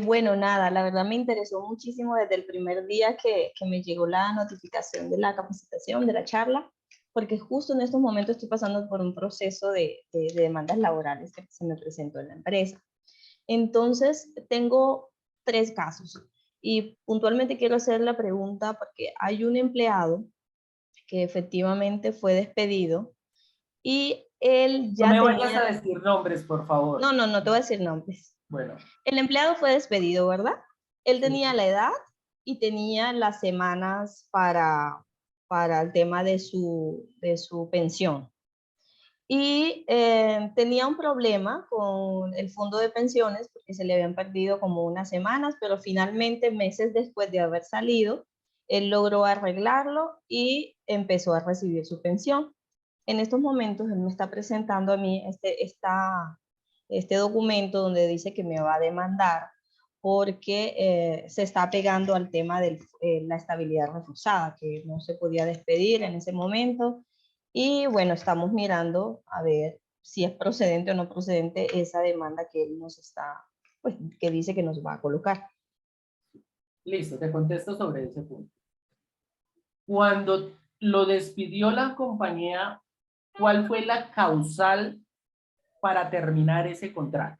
[SPEAKER 6] Bueno, nada, la verdad me interesó muchísimo desde el primer día que me llegó la notificación de la capacitación, de la charla, porque justo en estos momentos estoy pasando por un proceso de demandas laborales que se me presentó en la empresa. Entonces, tengo 3 casos y puntualmente quiero hacer la pregunta porque hay un empleado que efectivamente fue despedido y él ya
[SPEAKER 4] No me
[SPEAKER 6] tenía...
[SPEAKER 4] vayas a decir nombres, por favor.
[SPEAKER 6] No, no, no te voy a decir nombres.
[SPEAKER 4] Bueno.
[SPEAKER 6] El empleado fue despedido, ¿verdad? Él
[SPEAKER 4] Sí.
[SPEAKER 6] tenía la edad y tenía las semanas para el tema de su pensión. Y tenía un problema con el fondo de pensiones porque se le habían perdido como unas semanas, pero finalmente, meses después de haber salido, él logró arreglarlo y empezó a recibir su pensión. En estos momentos, él me está presentando a mí este documento donde dice que me va a demandar porque se está pegando al tema de la estabilidad reforzada, que no se podía despedir en ese momento. Y bueno, estamos mirando a ver si es procedente o no procedente esa demanda que él nos está, pues, que dice que nos va a colocar.
[SPEAKER 4] Listo, te contesto sobre ese punto. Cuando lo despidió la compañía, ¿cuál fue la causal para terminar ese contrato?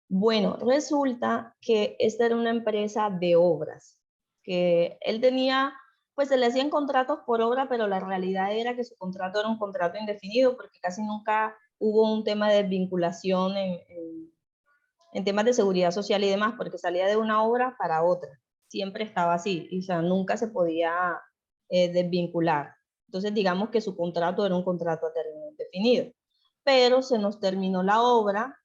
[SPEAKER 6] Bueno, resulta que esta era una empresa de obras, que él tenía, pues se le hacían contratos por obra, pero la realidad era que su contrato era un contrato indefinido porque casi nunca hubo un tema de vinculación en temas de seguridad social y demás, porque salía de una obra para otra. Siempre estaba así, y, o sea, nunca se podía desvincular. Entonces, digamos que su contrato era un contrato a término indefinido. Pero se nos terminó la obra,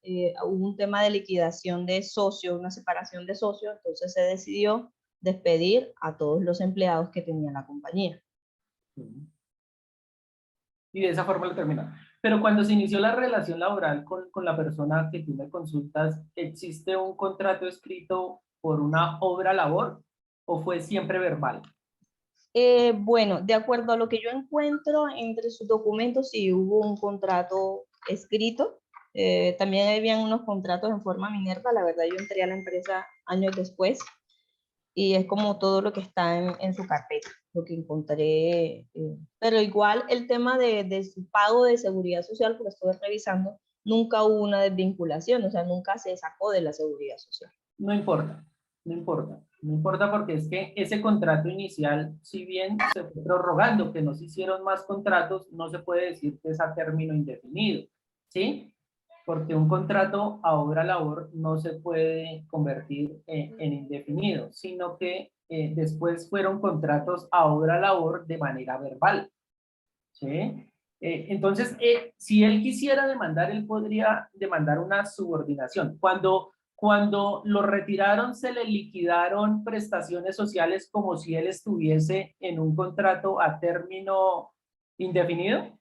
[SPEAKER 6] hubo un tema de liquidación de socios, una separación de socios, entonces se decidió despedir a todos los empleados que tenía la compañía.
[SPEAKER 4] Y de esa forma lo terminaron. Pero cuando se inició la relación laboral con la persona que tú me consultas, ¿existe un contrato escrito por una obra labor o fue siempre verbal?
[SPEAKER 6] Bueno, de acuerdo a lo que yo encuentro entre sus documentos, sí hubo un contrato escrito. También habían unos contratos en forma Minerva. La verdad, yo entré a la empresa años después y es como todo lo que está en su carpeta, lo que encontré. Pero igual el tema de su pago de seguridad social, porque estuve revisando, nunca hubo una desvinculación, o sea, nunca se sacó de la seguridad social.
[SPEAKER 4] No importa, no importa. No importa porque es que ese contrato inicial, si bien se fue prorrogando, que no se hicieron más contratos, no se puede decir que es a término indefinido, ¿sí? Porque un contrato a obra labor no se puede convertir en indefinido, sino que después fueron contratos a obra labor de manera verbal, ¿sí? Entonces, si él quisiera demandar, él podría demandar una subordinación. Cuando lo retiraron, se le liquidaron prestaciones sociales como si él estuviese en un contrato a término indefinido.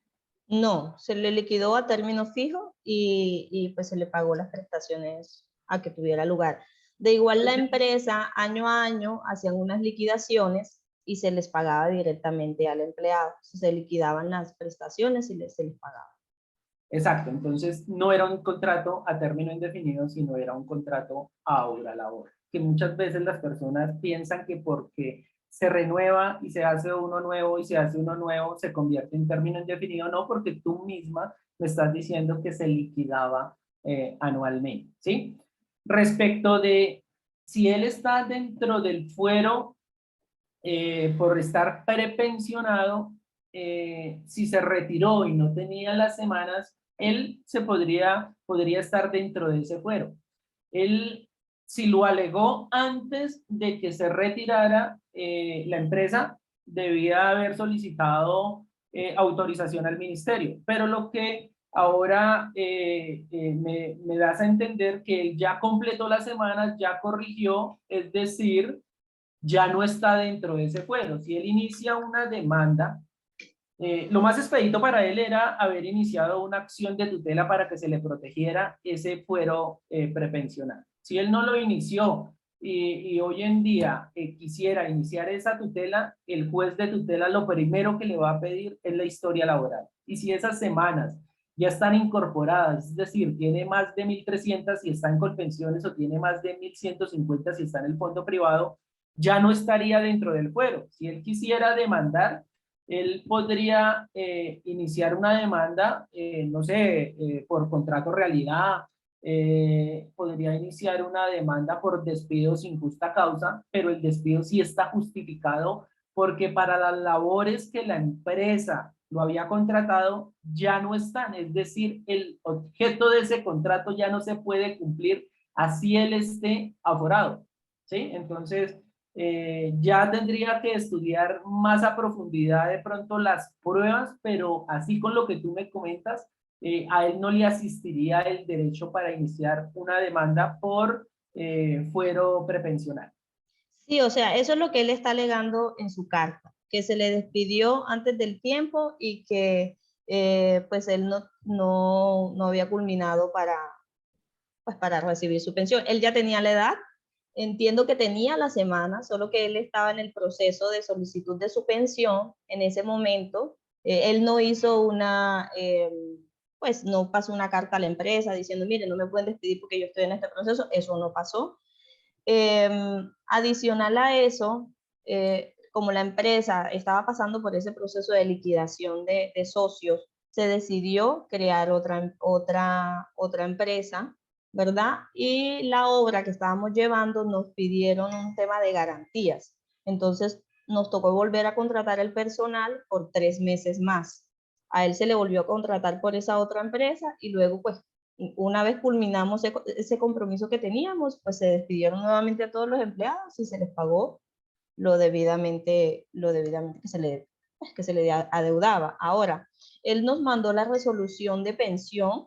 [SPEAKER 6] No, se le liquidó a término fijo y pues se le pagó las prestaciones a que tuviera lugar. De igual la empresa año a año hacían unas liquidaciones y se les pagaba directamente al empleado. Se liquidaban las prestaciones y se les pagaba.
[SPEAKER 4] Exacto, entonces no era un contrato a término indefinido, sino era un contrato a obra labor. Que muchas veces las personas piensan que porque se renueva y se hace uno nuevo y se hace uno nuevo, se convierte en término indefinido. No, porque tú misma me estás diciendo que se liquidaba anualmente, ¿sí? Respecto de si él está dentro del fuero por estar prepensionado, si se retiró y no tenía las semanas, él podría estar dentro de ese fuero. Él, si lo alegó antes de que se retirara, la empresa debía haber solicitado autorización al ministerio, pero lo que ahora me das a entender que él ya completó las semanas, ya corrigió, es decir, ya no está dentro de ese fuero. Si él inicia una demanda, lo más expedito para él era haber iniciado una acción de tutela para que se le protegiera ese fuero prepensional. Si él no lo inició y hoy en día quisiera iniciar esa tutela, el juez de tutela lo primero que le va a pedir es la historia laboral. Y si esas semanas ya están incorporadas, es decir, tiene más de 1.300 si está en Colpensiones o tiene más de 1.150 si está en el fondo privado, ya no estaría dentro del fuero. Si él quisiera demandar, él podría iniciar una demanda, no sé, por contrato realidad, podría iniciar una demanda por despido sin justa causa, pero el despido sí está justificado porque para las labores que la empresa lo había contratado ya no están, es decir, el objeto de ese contrato ya no se puede cumplir así él esté aforado, ¿sí? Entonces, ya tendría que estudiar más a profundidad de pronto las pruebas, pero así con lo que tú me comentas, a él no le asistiría el derecho para iniciar una demanda por fuero prepensional.
[SPEAKER 6] Sí, o sea, eso es lo que él está alegando en su carta, que se le despidió antes del tiempo y que pues él no había culminado pues, para recibir su pensión. Él ya tenía la edad, entiendo que tenía la semana, solo que él estaba en el proceso de solicitud de su pensión en ese momento. Él no hizo pues no pasó una carta a la empresa diciendo, mire, no me pueden despedir porque yo estoy en este proceso, eso no pasó. Adicional a eso, como la empresa estaba pasando por ese proceso de liquidación de socios, se decidió crear otra empresa, ¿verdad? Y la obra que estábamos llevando nos pidieron un tema de garantías. Entonces nos tocó volver a contratar el personal por 3 meses más. A él se le volvió a contratar por esa otra empresa y luego pues una vez culminamos ese compromiso que teníamos, pues se despidieron nuevamente a todos los empleados y se les pagó lo debidamente que se le adeudaba. Ahora, él nos mandó la resolución de pensión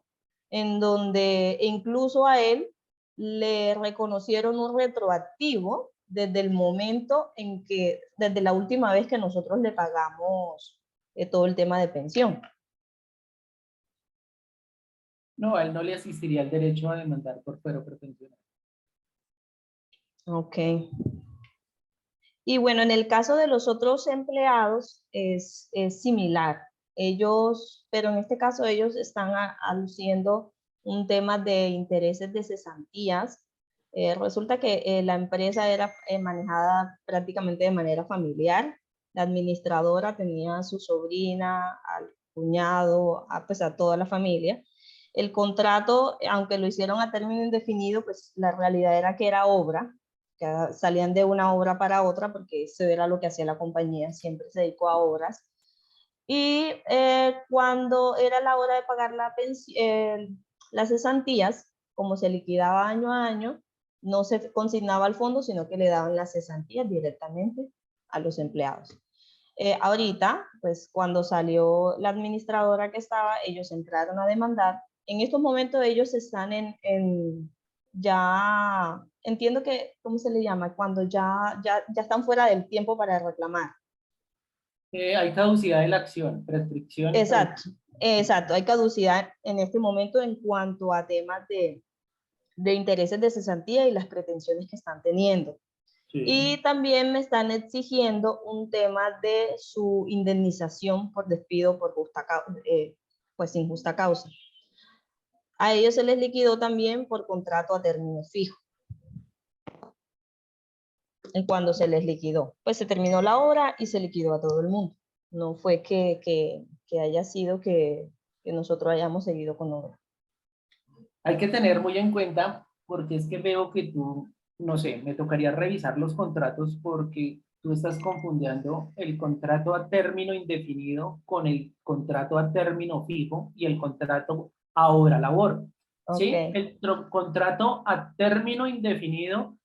[SPEAKER 6] en donde incluso a él le reconocieron un retroactivo desde el momento en que, desde la última vez que nosotros le pagamos todo el tema de pensión.
[SPEAKER 4] No, a él no le asistiría el derecho a demandar por fuero prepensional.
[SPEAKER 6] Ok. Y bueno, en el caso de los otros empleados es similar. Ellos, pero en este caso ellos están aluciendo un tema de intereses de cesantías. Resulta que la empresa era manejada prácticamente de manera familiar. La administradora tenía a su sobrina, al cuñado, pues a toda la familia. El contrato, aunque lo hicieron a término indefinido, pues la realidad era que era obra, que salían de una obra para otra, porque eso era lo que hacía la compañía, siempre se dedicó a obras. Y cuando era la hora de pagar las cesantías, como se liquidaba año a año, no se consignaba al fondo, sino que le daban las cesantías directamente a los empleados. Ahorita, pues cuando salió la administradora que estaba, ellos entraron a demandar. En estos momentos ellos están ya, entiendo que, ¿cómo se le llama? Cuando ya están fuera del tiempo para reclamar.
[SPEAKER 4] Hay caducidad de la acción, prescripción.
[SPEAKER 6] Exacto, exacto. Hay caducidad en este momento en cuanto a temas de intereses de cesantía y las pretensiones que están teniendo.
[SPEAKER 4] Sí.
[SPEAKER 6] Y también me están exigiendo un tema de su indemnización por despido por pues sin justa causa. A ellos se les liquidó también por contrato a término fijo. Y cuando se les liquidó, pues se terminó la obra y se liquidó a todo el mundo. No fue que haya sido que nosotros hayamos seguido con obra.
[SPEAKER 4] Hay que tener muy en cuenta, porque es que veo que tú, no sé, me tocaría revisar los contratos porque tú estás confundiendo el contrato a término indefinido con el contrato a término fijo y el contrato a obra labor. ¿Sí?
[SPEAKER 6] Okay.
[SPEAKER 4] El contrato a término indefinido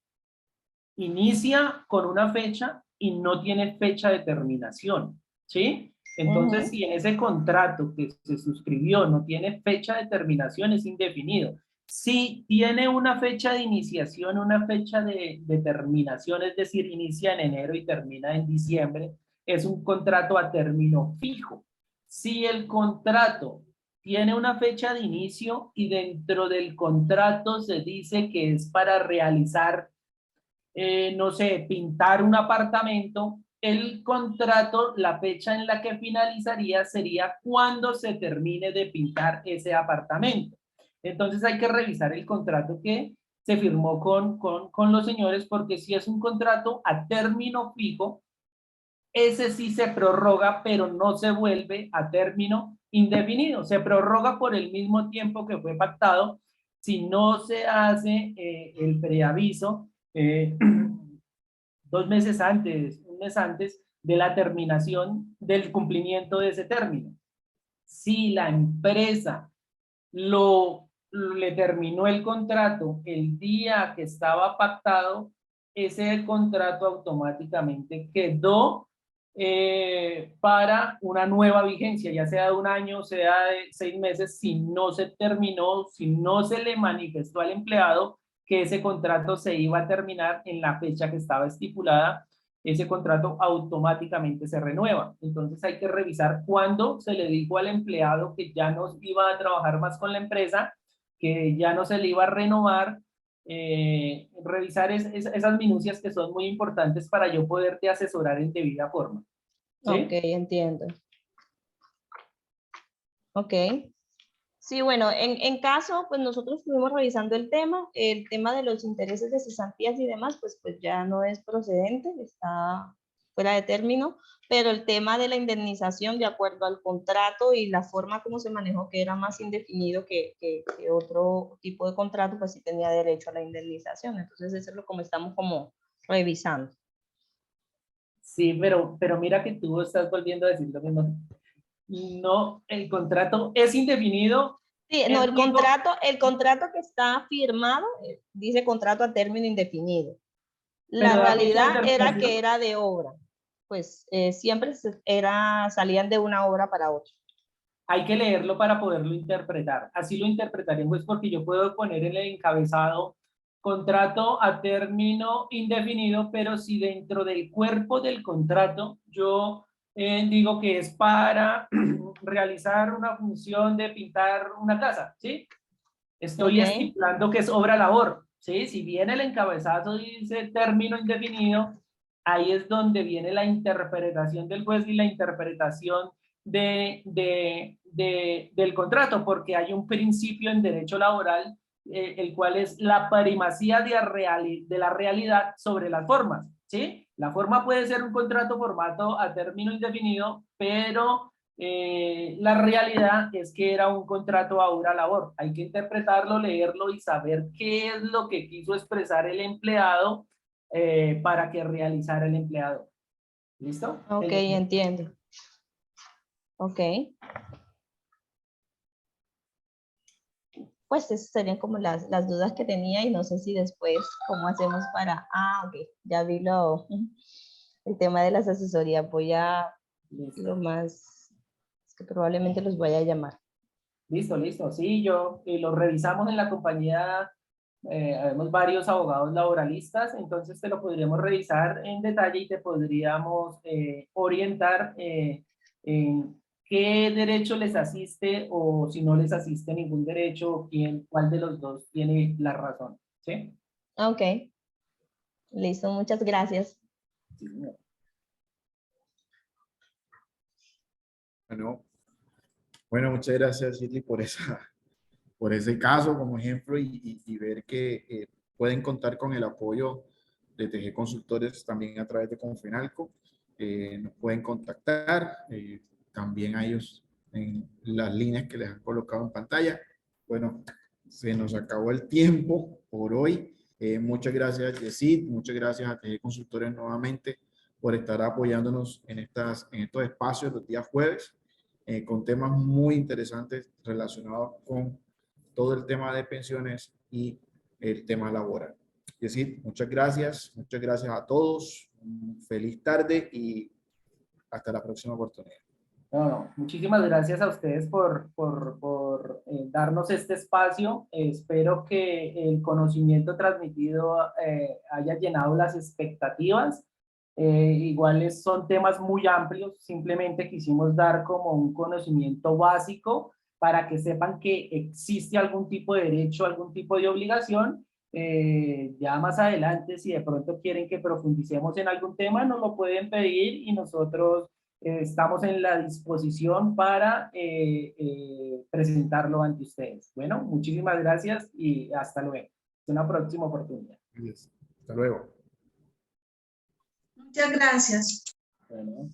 [SPEAKER 4] inicia con una fecha y no tiene fecha de terminación, ¿sí? Entonces, si en ese contrato que se suscribió no tiene fecha de terminación, es indefinido. Si tiene una fecha de iniciación, una fecha de terminación, es decir, inicia en enero y termina en diciembre, es un contrato a término fijo. Si el contrato tiene una fecha de inicio y dentro del contrato se dice que es para realizar no sé, pintar un apartamento, el contrato, la fecha en la que finalizaría sería cuando se termine de pintar ese apartamento. Entonces hay que revisar el contrato que se firmó con los señores, porque si es un contrato a término fijo, ese sí se prorroga, pero no se vuelve a término indefinido. Se prorroga por el mismo tiempo que fue pactado. Si no se hace el preaviso, 2 meses antes, un mes antes, de la terminación del cumplimiento de ese término. Si la empresa le terminó el contrato el día que estaba pactado, ese contrato automáticamente quedó para una nueva vigencia, ya sea de 1 año, sea de 6 meses, si no se terminó, si no se le manifestó al empleado que ese contrato se iba a terminar en la fecha que estaba estipulada, ese contrato automáticamente se renueva. Entonces hay que revisar cuándo se le dijo al empleado que ya no iba a trabajar más con la empresa, que ya no se le iba a renovar. Revisar esas minucias que son muy importantes para yo poderte asesorar en debida forma. ¿Sí?
[SPEAKER 2] Ok, entiendo. Ok. Sí, bueno, en caso, pues nosotros estuvimos revisando el tema de los intereses de cesantías y demás, pues ya no es procedente, está fuera de término, pero el tema de la indemnización, de acuerdo al contrato y la forma como se manejó, que era más indefinido que otro tipo de contrato, pues sí tenía derecho a la indemnización. Entonces eso es lo como estamos como revisando.
[SPEAKER 4] Sí, pero mira que tú estás volviendo a decir lo mismo. No, el contrato es indefinido.
[SPEAKER 2] Sí, no, el contrato que está firmado dice contrato a término indefinido. La
[SPEAKER 4] Pero da fecha de
[SPEAKER 2] realidad era
[SPEAKER 4] terminación.
[SPEAKER 2] que era de obra, pues siempre salían de una obra para otra.
[SPEAKER 4] Hay que leerlo para poderlo interpretar. Así lo interpretaríamos, pues porque yo puedo poner en el encabezado contrato a término indefinido, pero si dentro del cuerpo del contrato yo digo que es para realizar una función de pintar una casa, ¿sí? Estoy
[SPEAKER 2] Ok.
[SPEAKER 4] estipulando que es obra labor, ¿sí? Si bien el encabezado dice término indefinido, ahí es donde viene la interpretación del juez y la interpretación del contrato, porque hay un principio en derecho laboral, el cual es la primacía de la realidad sobre las formas, ¿sí? La forma puede ser un contrato formato a término indefinido, pero la realidad es que era un contrato a hora labor. Hay que interpretarlo, leerlo y saber qué es lo que quiso expresar el empleado para que realizara el empleado. ¿Listo?
[SPEAKER 2] Ok, entiendo. Ok. Pues esas serían como las dudas que tenía y no sé si después cómo hacemos para... ok, ya vi el tema de las asesorías. Voy a
[SPEAKER 4] Listo.
[SPEAKER 2] lo más... Es que probablemente los voy a llamar.
[SPEAKER 4] Listo, listo. Sí, lo revisamos en la compañía. Habemos varios abogados laboralistas, entonces te lo podríamos revisar en detalle y te podríamos orientar en qué derecho les asiste o si no les asiste ningún derecho, cuál de los dos tiene la razón. ¿Sí?
[SPEAKER 2] Ok. Listo, muchas gracias.
[SPEAKER 4] Sí, señor.
[SPEAKER 3] Bueno, muchas gracias, Shirley, por ese caso como ejemplo y ver que pueden contar con el apoyo de TG Consultores también a través de Confenalco. Nos pueden contactar también a ellos en las líneas que les han colocado en pantalla. Bueno, se nos acabó el tiempo por hoy. Muchas gracias, Yesid. Muchas gracias a TG Consultores nuevamente por estar apoyándonos en estos espacios los días jueves con temas muy interesantes relacionados con todo el tema de pensiones y el tema laboral. Es decir, muchas gracias a todos, feliz tarde y hasta la próxima oportunidad.
[SPEAKER 4] No, muchísimas gracias a ustedes por darnos este espacio. Espero que el conocimiento transmitido haya llenado las expectativas. Iguales son temas muy amplios, simplemente quisimos dar como un conocimiento básico para que sepan que existe algún tipo de derecho, algún tipo de obligación. Ya más adelante, si de pronto quieren que profundicemos en algún tema, nos lo pueden pedir y nosotros estamos en la disposición para presentarlo ante ustedes. Bueno, muchísimas gracias y hasta luego. Hasta una próxima oportunidad.
[SPEAKER 3] Hasta luego.
[SPEAKER 5] Muchas gracias.
[SPEAKER 4] Bueno.